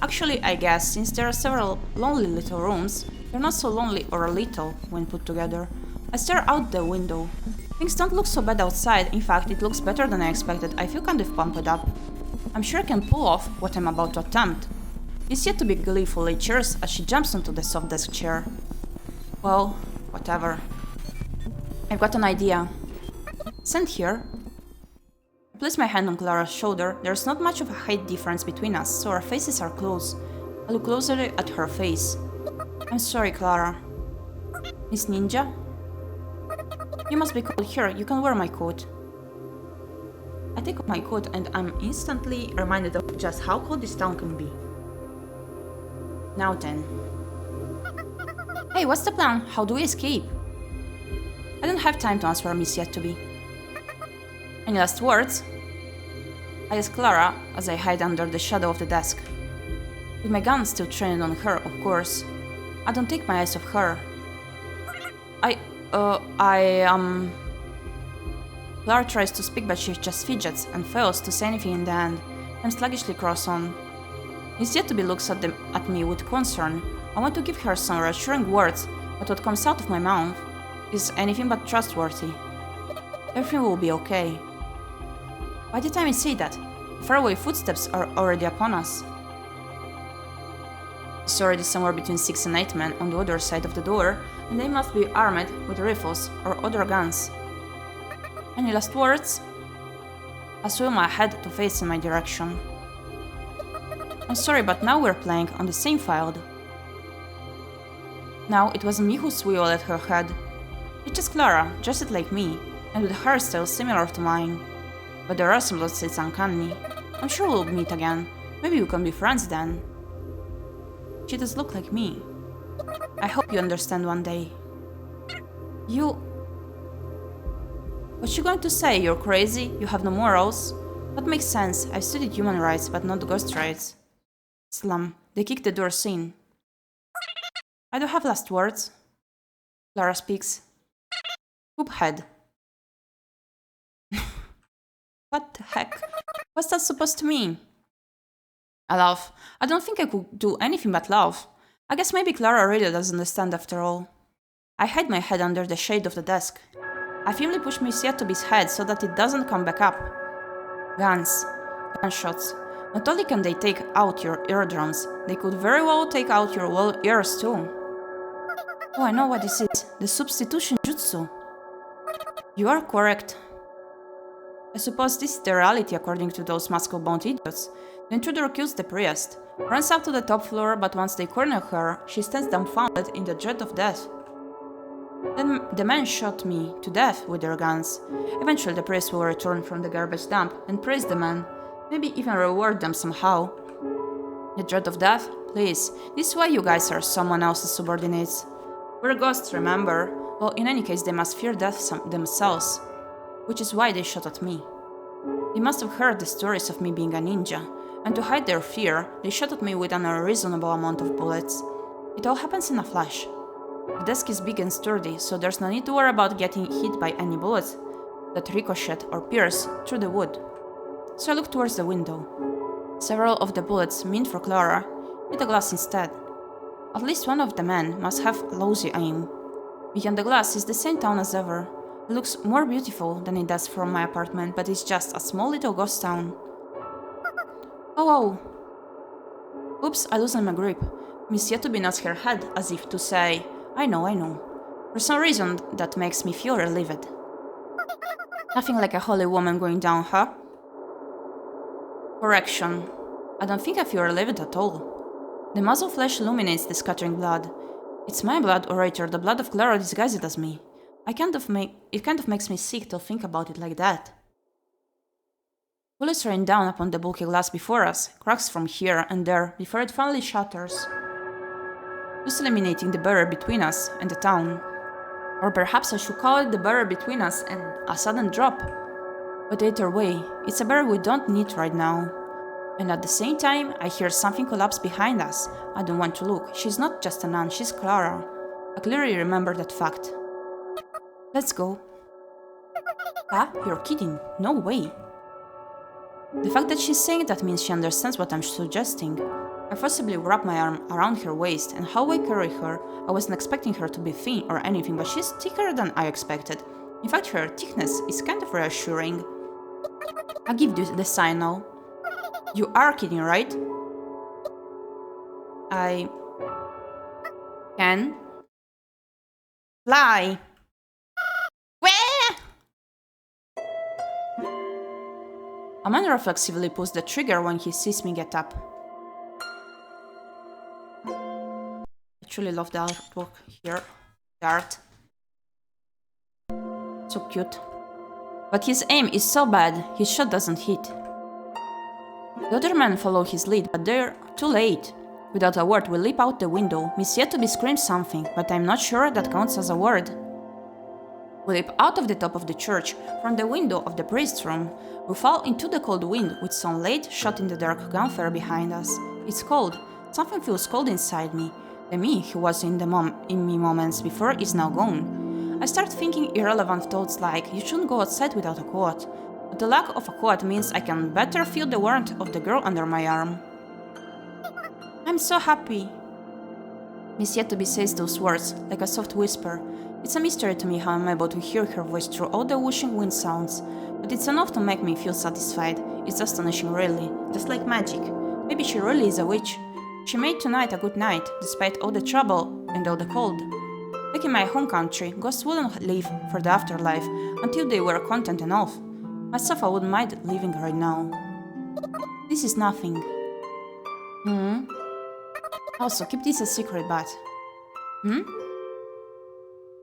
Actually, I guess, since there are several lonely little rooms, they're not so lonely or little when put together. I stare out the window. Things don't look so bad outside. In fact, it looks better than I expected. I feel kind of pumped up. I'm sure I can pull off what I'm about to attempt. Miss Yetobi gleefully cheers as she jumps onto the soft desk chair. Well, whatever. I've got an idea. Stand here. I place my hand on Clara's shoulder. There's not much of a height difference between us, so our faces are close. I look closely at her face. I'm sorry, Clara. Miss Ninja? You must be cold. Here, you can wear my coat. I take off my coat and I'm instantly reminded of just how cold this town can be. Now then. Hey, what's the plan? How do we escape? I don't have time to answer Miss ⴄᴏᴍᴜ. Any last words? I ask Clara as I hide under the shadow of the desk. With my gun still trained on her, of course. I don't take my eyes off her. Clara tries to speak, but she just fidgets and fails to say anything in the end. I'm sluggishly cross on. Miss ⴄᴏᴜ looks at me with concern. I want to give her some reassuring words, but what comes out of my mouth is anything but trustworthy. Everything will be okay. By the time I say that, faraway footsteps are already upon us. It's already somewhere between 6 and 8 men on the other side of the door, and they must be armed with rifles or other guns. Any last words? I swing my head to face in my direction. I'm sorry, but now we're playing on the same field. Now it wasn't me who swivelled at her head. It's just Clara, dressed like me, and with a hairstyle similar to mine. But the resemblance is uncanny. I'm sure we'll meet again. Maybe we can be friends then. She does look like me. I hope you understand one day. What's she going to say? You're crazy? You have no morals? That makes sense. I've studied human rights, but not ghost rights. Slum. They kicked the doors in. I don't have last words. Clara speaks. Poophead. What the heck? What's that supposed to mean? I laugh. I don't think I could do anything but laugh. I guess maybe Clara really doesn't understand after all. I hide my head under the shade of the desk. I firmly push Miss ⴄᴏᴜ's head so that it doesn't come back up. Guns. Gunshots. Not only can they take out your eardrums, they could very well take out your whole ears too. Oh, I know what this is. The substitution jutsu. You are correct. I suppose this is the reality according to those muscle-bound idiots. The intruder kills the priest, runs up to the top floor, but once they corner her, she stands dumbfounded in the dread of death. Then the men shot me to death with their guns. Eventually the priest will return from the garbage dump and praise the men, maybe even reward them somehow. The dread of death? Please, this is why you guys are someone else's subordinates. We're ghosts, remember? Well, in any case, they must fear death themselves. Which is why they shot at me. They must have heard the stories of me being a ninja, and to hide their fear, they shot at me with an unreasonable amount of bullets. It all happens in a flash. The desk is big and sturdy, so there's no need to worry about getting hit by any bullets that ricochet or pierce through the wood. So I look towards the window. Several of the bullets meant for Clara hit the glass instead. At least one of the men must have lousy aim. Beyond the glass is the same town as ever. It looks more beautiful than it does from my apartment, but it's just a small little ghost town. Oh! Oops, I loosen my grip. Miss ⴄᴏᴜ nods her head as if to say, I know. For some reason, that makes me feel relieved. Nothing like a holy woman going down, huh? Correction. I don't think I feel relieved at all. The muzzle flesh illuminates the scattering blood. It's my blood, or rather, the blood of Clara disguised as me. It kind of makes me sick to think about it like that. Bullets rain down upon the bulky glass before us, cracks from here and there, before it finally shatters, thus eliminating the barrier between us and the town. Or perhaps I should call it the barrier between us and a sudden drop. But either way, it's a barrier we don't need right now. And at the same time, I hear something collapse behind us. I don't want to look. She's not just a nun, she's Clara. I clearly remember that fact. Let's go. Ah, you're kidding. No way. The fact that she's saying that means she understands what I'm suggesting. I forcibly wrap my arm around her waist, and how I carry her, I wasn't expecting her to be thin or anything, but she's thicker than I expected. In fact, her thickness is kind of reassuring. I give you the sign now. You are kidding, right? I can fly. Where? A man reflexively pulls the trigger when he sees me get up. I truly love the artwork here. The art. So cute. But his aim is so bad, his shot doesn't hit. The other men follow his lead, but they're too late. Without a word, we leap out the window. ᴄᴏᴍᴜ screams something, but I'm not sure that counts as a word. We leap out of the top of the church, from the window of the priest's room. We fall into the cold wind, with some late shot in the dark gunfire behind us. It's cold. Something feels cold inside me. The me who was in me moments before is now gone. I start thinking irrelevant thoughts like, you shouldn't go outside without a coat. But the lack of a coat means I can better feel the warmth of the girl under my arm. I'm so happy. ᴄᴏᴍᴜ says those words, like a soft whisper. It's a mystery to me how I'm able to hear her voice through all the whooshing wind sounds. But it's enough to make me feel satisfied. It's astonishing, really. Just like magic. Maybe she really is a witch. She made tonight a good night, despite all the trouble and all the cold. Back in my home country, ghosts wouldn't live for the afterlife until they were content enough. Myself, I wouldn't mind living right now. This is nothing. Also, keep this a secret, but...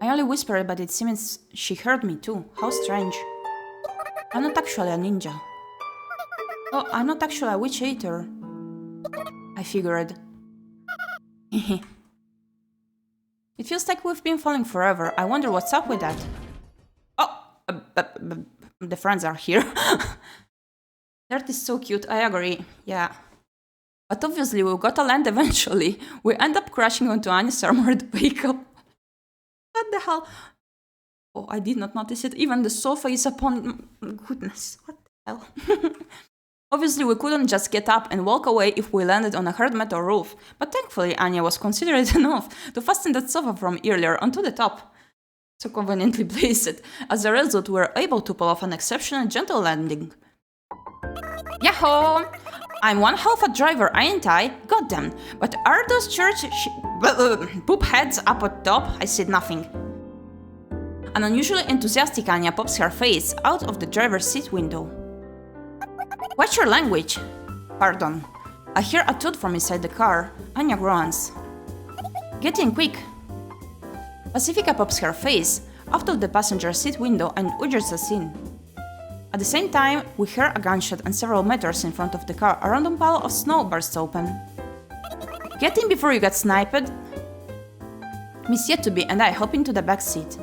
I only whispered, but it seems she heard me too. How strange. I'm not actually a ninja. Oh, I'm not actually a witch either. I figured. It feels like we've been falling forever. I wonder what's up with that. Oh, the friends are here. That is so cute, I agree. Yeah. But obviously we gotta land eventually. We end up crashing onto Anya's armored vehicle. What the hell? Oh, I did not notice it. Even the sofa is upon... Goodness, what the hell? Obviously, we couldn't just get up and walk away if we landed on a hard metal roof, but thankfully Anya was considerate enough to fasten that sofa from earlier onto the top. So conveniently placed. As a result, we were able to pull off an exceptionally gentle landing. Yahoo! I'm one hell of a driver, ain't I? Goddamn. But are those church poop heads up at top? I said nothing. An unusually enthusiastic Anya pops her face out of the driver's seat window. What's your language? Pardon. I hear a toot from inside the car. Anya groans. Get in quick. Pacifica pops her face out of the passenger seat window and urges us in. At the same time, we hear a gunshot and several meters in front of the car, a random pile of snow bursts open. Get in before you get sniped. ᴄᴏᴍᴜ and I hop into the back seat.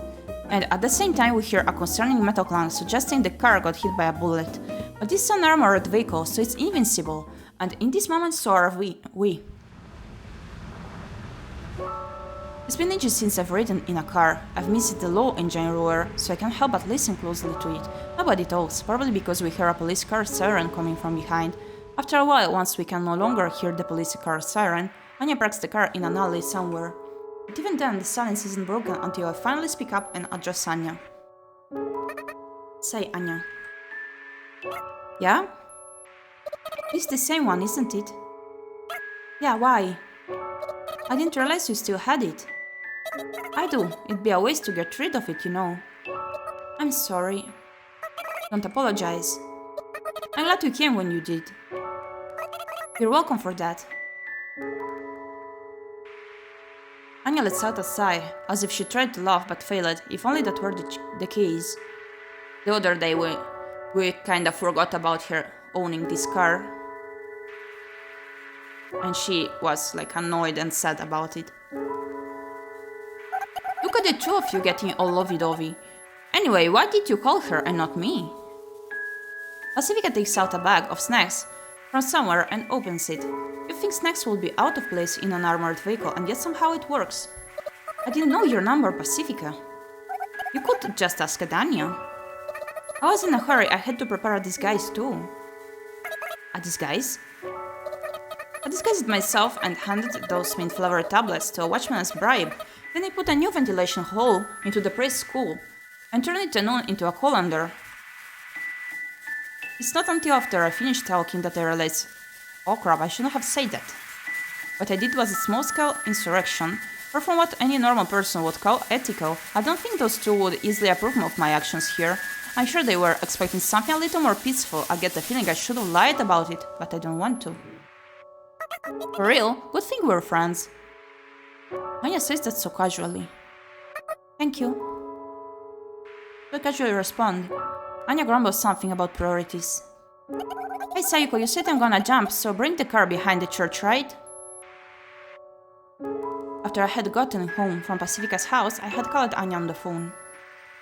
And at the same time, we hear a concerning metal clang suggesting the car got hit by a bullet. But this is an armored vehicle, so it's invincible. And in this moment, so are we. It's been ages since I've ridden in a car. I've missed the low engine roar, so I can't help but listen closely to it. Nobody talks, probably because we hear a police car siren coming from behind. After a while, once we can no longer hear the police car siren, Anya parks the car in an alley somewhere. But even then, the silence isn't broken until I finally speak up and address Anya. Say, Anya. Yeah? It's the same one, isn't it? Yeah, why? I didn't realize you still had it. I do. It'd be a waste to get rid of it, you know. I'm sorry. Don't apologize. I'm glad you came when you did. You're welcome for that. Anya lets out a sigh, as if she tried to laugh but failed, if only that were the case. The other day we kinda forgot about her owning this car. And she was like annoyed and sad about it. Look at the two of you getting all lovey-dovey. Anyway, why did you call her and not me? Pacifica takes out a bag of snacks from somewhere and opens it. You think snacks will be out of place in an armored vehicle, and yet somehow it works. I didn't know your number, Pacifica. You could just ask Anya. I was in a hurry, I had to prepare a disguise too. A disguise? I disguised myself and handed those mint-flavored tablets to a watchman as bribe. Then I put a new ventilation hole into the praise school and turned it anon into a colander. It's not until after I finished talking that I realized, oh crap, I shouldn't have said that. What I did was a small-scale insurrection, or from what any normal person would call ethical. I don't think those two would easily approve of my actions here. I'm sure they were expecting something a little more peaceful. I get the feeling I should have lied about it, but I don't want to. For real? Good thing we're friends. Anya says that so casually. Thank you. I casually respond. Anya grumbles something about priorities. Hey Sayuko, you said I'm gonna jump, so bring the car behind the church, right? After I had gotten home from Pacifica's house, I had called Anya on the phone.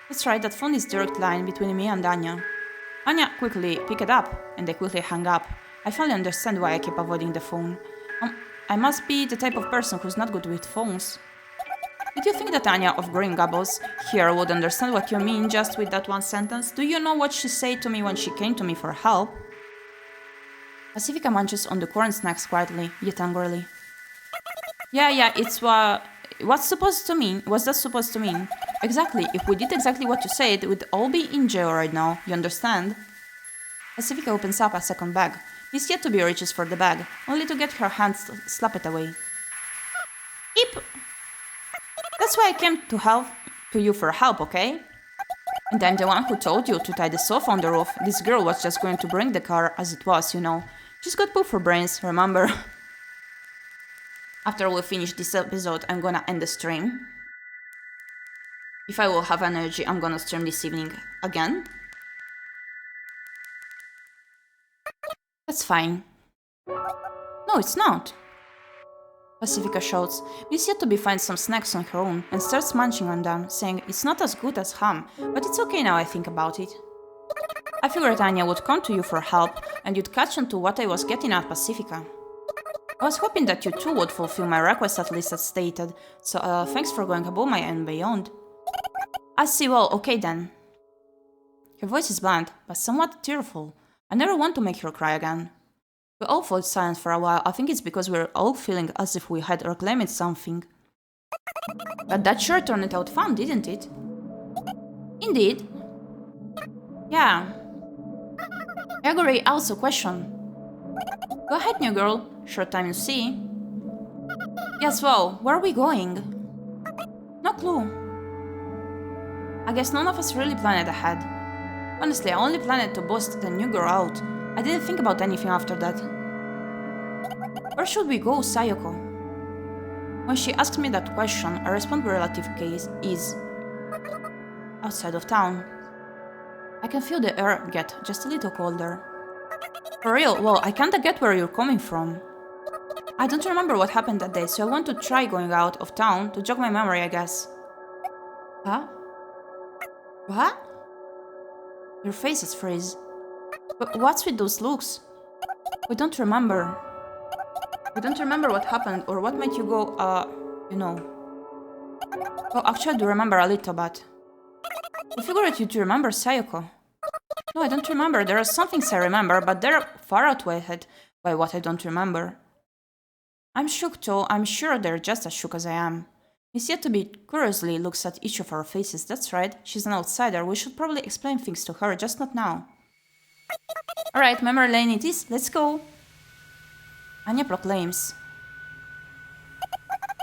That's right, that phone is the direct line between me and Anya. Anya quickly picked it up, and they quickly hung up. I finally understand why I keep avoiding the phone. I must be the type of person who's not good with phones. Did you think that Anya of Green Gables here would understand what you mean just with that one sentence? Do you know what she said to me when she came to me for help? Pacifica munches on the corn snacks quietly, yet angrily. Yeah, it's what's supposed to mean? What's that supposed to mean? Exactly, if we did exactly what you said, we'd all be in jail right now, you understand? Pacifica opens up a second bag. Miss yet to be reaches for the bag, only to get her hands slapped away. Eep! That's why I came to you for help, okay? And I'm the one who told you to tie the sofa on the roof. This girl was just going to bring the car as it was, you know. She's got poop for brains, remember? After we finish this episode, I'm gonna end the stream. If I will have energy, I'm gonna stream this evening again. That's fine. No, it's not. Pacifica shouts. Miss yet to be finds some snacks on her own and starts munching on them, saying it's not as good as ham, but it's okay now I think about it. I figured Anya would come to you for help and you'd catch on to what I was getting at, Pacifica. I was hoping that you too would fulfill my request at least as stated, so thanks for going above my and beyond. I see, well, okay then. Her voice is bland, but somewhat tearful. I never want to make her cry again. We all felt silent for a while. I think it's because we're all feeling as if we had reclaimed something. But that sure turned out fun, didn't it? Indeed. Yeah. I agree, also question. Go ahead, new girl. Short time to see. Yes, well, where are we going? No clue. I guess none of us really planned ahead. Honestly, I only planned to bust the new girl out. I didn't think about anything after that. Where should we go, Sayoko? When she asks me that question, I respond with relative case is outside of town. I can feel the air get just a little colder. For real, well, I kinda get where you're coming from. I don't remember what happened that day, so I want to try going out of town to jog my memory, I guess. Huh? What? Your faces freeze. But what's with those looks? We don't remember. We don't remember what happened or what made you go, you know. Oh, actually I do remember a little bit. I figured you do remember Sayoko. No, I don't remember. There are some things I remember, but they're far outweighed by what I don't remember. I'm shook too. I'm sure they're just as shook as I am. Miss yet to be curiously looks at each of our faces. That's right. She's an outsider. We should probably explain things to her, just not now. Alright, memory lane it is. Let's go. Anya proclaims.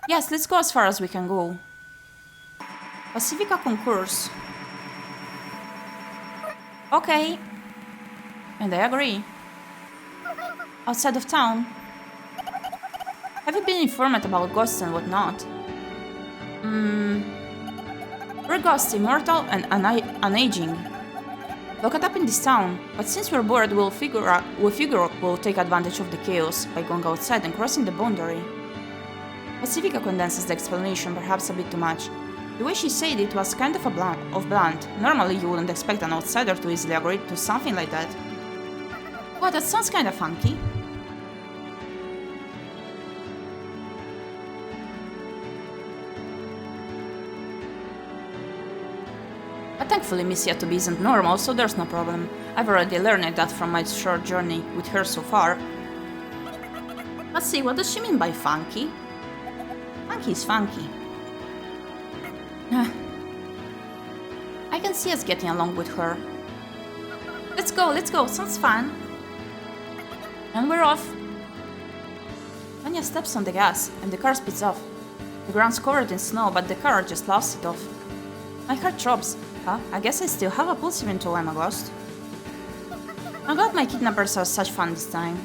Yes, let's go as far as we can go. Pacifica concurs. Okay. And I agree. Outside of town. Have you been informed about ghosts and whatnot? We're ghosts, immortal and unaging. Locked up in this town, but since we're bored, we'll figure we'll take advantage of the chaos by going outside and crossing the boundary. Pacifica condenses the explanation perhaps a bit too much. The way she said it was kind of blunt. Normally you wouldn't expect an outsider to easily agree to something like that. Well, that sounds kinda funky. But thankfully Miss Yatobi isn't normal, so there's no problem. I've already learned that from my short journey with her so far. Let's see, what does she mean by funky? Funky is funky. I can see us getting along with her. Let's go, sounds fun. And we're off. Anya steps on the gas, and the car speeds off. The ground's covered in snow, but the car just laughs it off. My heart throbs. Huh? I guess I still have a pulse even though I'm a ghost. I'm glad my kidnappers are such fun this time.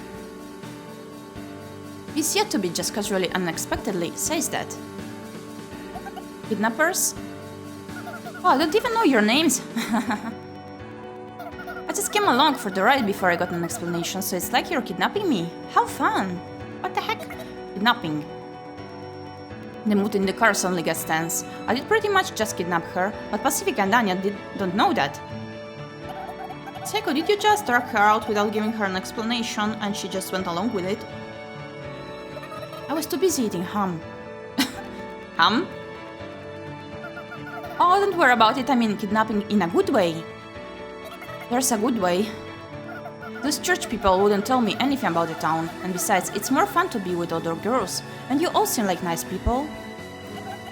Miss yet to be just casually unexpectedly says that. Kidnappers? Oh, I don't even know your names. I just came along for the ride before I got an explanation, so it's like you're kidnapping me. How fun! What the heck? Kidnapping. The mood in the car suddenly gets tense. I did pretty much just kidnap her, but Pacifica and Anya don't know that. Seiko, did you just drag her out without giving her an explanation and she just went along with it? I was too busy eating ham. Ham? Oh, don't worry about it, I mean kidnapping in a good way. There's a good way. Those church people wouldn't tell me anything about the town, and besides, it's more fun to be with other girls, and you all seem like nice people.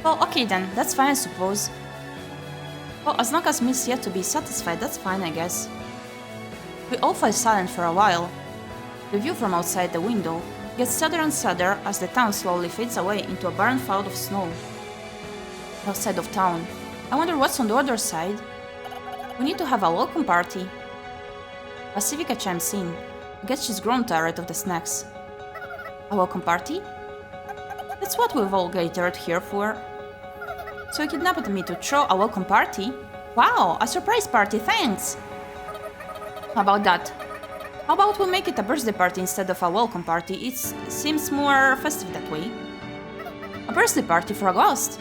Well, okay then, that's fine I suppose. Well, as long as Miss yet to be satisfied, that's fine I guess. We all fell silent for a while. The view from outside the window gets sadder and sadder as the town slowly fades away into a barren cloud of snow. Outside of town, I wonder what's on the other side. We need to have a welcome party. Pacifica chimes in. I guess she's grown tired of the snacks. A welcome party? That's what we've all gathered here for. So you kidnapped me to throw a welcome party? Wow, a surprise party, thanks! How about that? How about we make it a birthday party instead of a welcome party? It seems more festive that way. A birthday party for a ghost?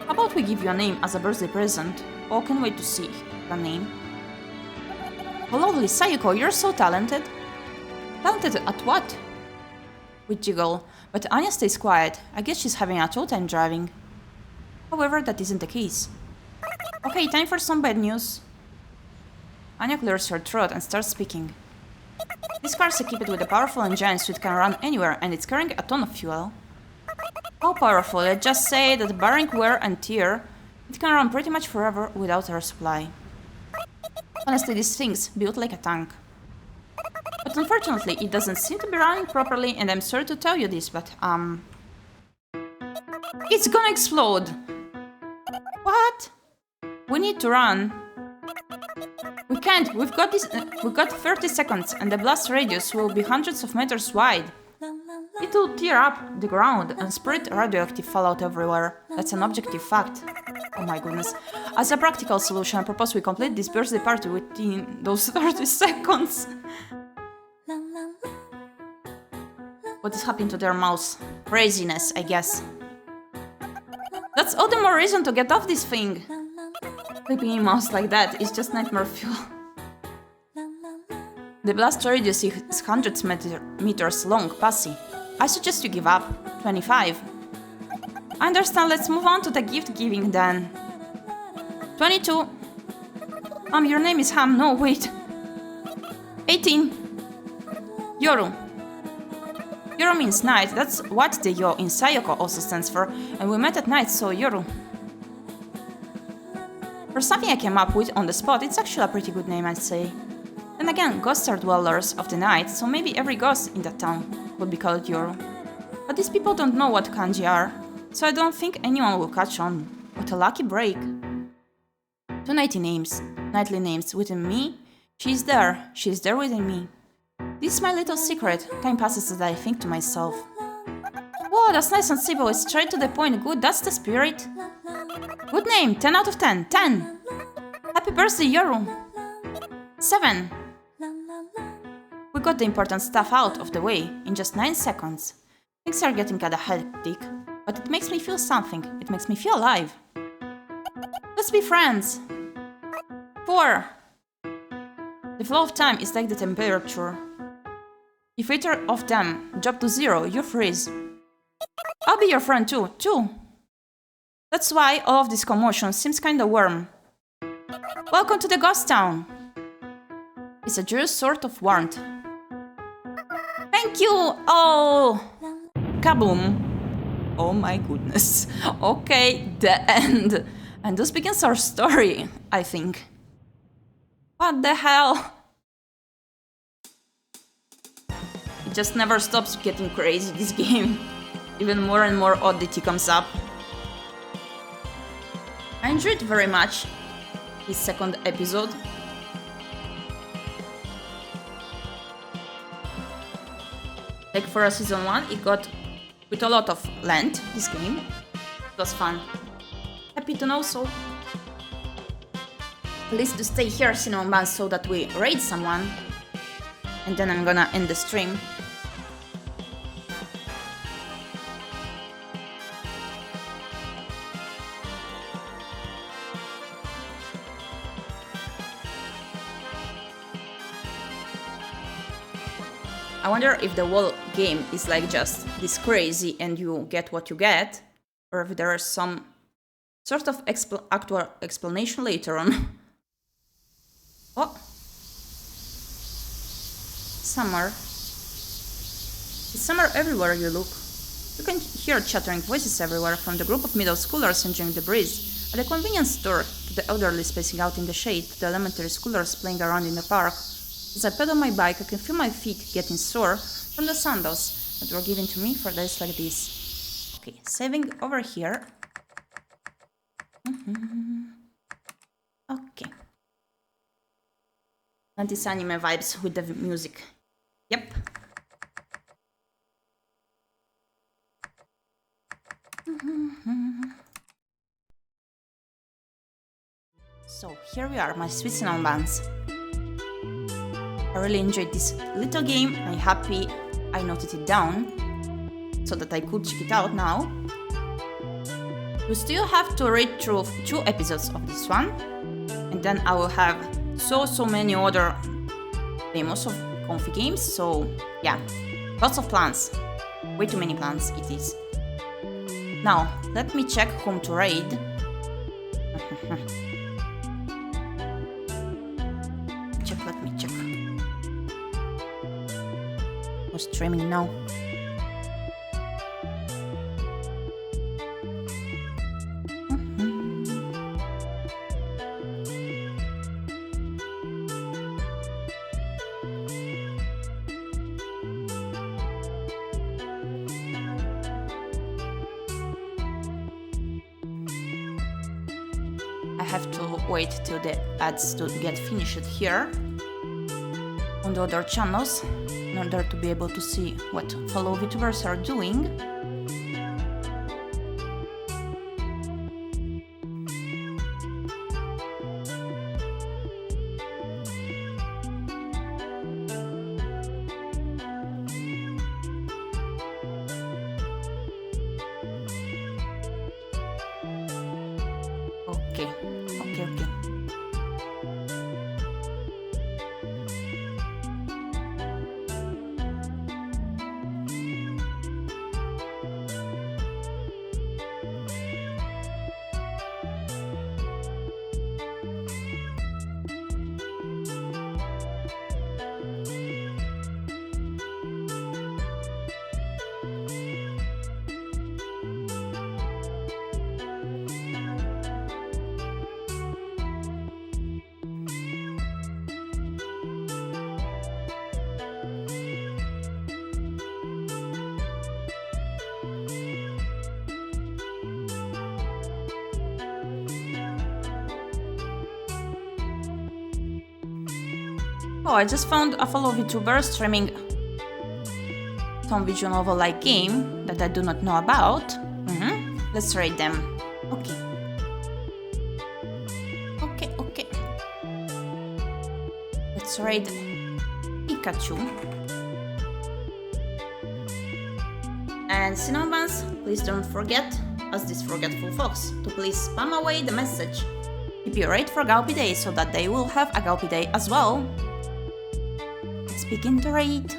How about we give you a name as a birthday present? Oh, can't wait to see your name. Oh, lovely, Sayoko, you're so talented. Talented at what? We jiggle, but Anya stays quiet. I guess she's having a tough time driving. However, that isn't the case. Okay, time for some bad news. Anya clears her throat and starts speaking. This car is equipped with a powerful engine so it can run anywhere and it's carrying a ton of fuel. How powerful? Let's just say that barring wear and tear, it can run pretty much forever without our supply. Honestly, this thing's built like a tank. But unfortunately, it doesn't seem to be running properly, and I'm sorry to tell you this, but it's gonna explode! What? We need to run. We can't, we've got 30 seconds, and the blast radius will be hundreds of meters wide. It will tear up the ground and spread radioactive fallout everywhere. That's an objective fact. Oh my goodness. As a practical solution, I propose we complete this birthday party within those 30 seconds. What is happening to their mouths? Craziness, I guess. That's all the more reason to get off this thing. Flipping in mouse like that is just nightmare fuel. The blast radius is hundreds meters long, Passy. I suggest you give up. 25. I understand, let's move on to the gift giving then. 22. Your name is Ham. No, wait. 18. Yoru. Yoru means night. That's what the Yo in Sayoko also stands for. And we met at night, so Yoru. For something I came up with on the spot, it's actually a pretty good name, I'd say. Then again, ghosts are dwellers of the night, so maybe every ghost in that town would be called Yoru. But these people don't know what kanji are, so I don't think anyone will catch on. What a lucky break. 2 nightly names within me. She's there within me. This is my little secret. Time passes as I think to myself. Whoa, that's nice and simple, it's straight to the point, good, that's the spirit. Good name, 10 out of 10, 10! Happy birthday, Yoru! 7! We got the important stuff out of the way in just 9 seconds. Things are getting kinda hectic, but it makes me feel something, it makes me feel alive. Let's be friends! 4! The flow of time is like the temperature. If either of them drop to 0, you freeze. I'll be your friend too, 2! That's why all of this commotion seems kinda warm. Welcome to the ghost town! It's a joyous sort of warmth. Thank you! Oh! Kaboom! Oh my goodness. Okay, the end. And thus begins our story, I think. What the hell? It just never stops getting crazy, this game. Even more and more oddity comes up. I enjoyed very much this second episode. Like for a season 1, it got with a lot of length, this game. It was fun. Happy to know so. Please to stay here, Cinnamon Bun, so that we raid someone. And then I'm gonna end the stream. I wonder if the whole game is like just this crazy and you get what you get, or if there is some sort of actual explanation later on. Oh! Summer. It's summer everywhere you look. You can hear chattering voices everywhere, from the group of middle schoolers enjoying the breeze at the convenience store, to the elderly spacing out in the shade, to the elementary schoolers playing around in the park. As I pedal my bike, I can feel my feet getting sore from the sandals that were given to me for days like this. Okay, saving over here. Okay. And this anime vibes with the music. Yep. So here we are, my sweet cinnamon buns. I really enjoyed this little game. I'm happy I noted it down so that I could check it out now. You still have to read through 2 episodes of this one, and then I will have so many other demos of comfy games. So yeah, lots of plans. Way too many plans it is. Now, let me check whom to raid. Let me check. Who's streaming now? I have to wait till the ads to get finished here on the other channels in order to be able to see what fellow VTubers are doing. Okay. Oh, I just found a fellow VTuber streaming some visual novel-like game that I do not know about. Let's raid them. Okay. Let's raid Pikachu. And cinnamon buns, please don't forget, as this forgetful fox, to please spam away the message. Keep your raid for Gyepi Day so that they will have a Gyepi Day as well. Let's begin the raid.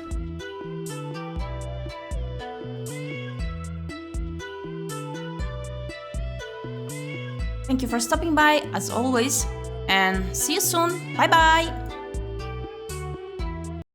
Thank you for stopping by, as always, and see you soon. Bye bye!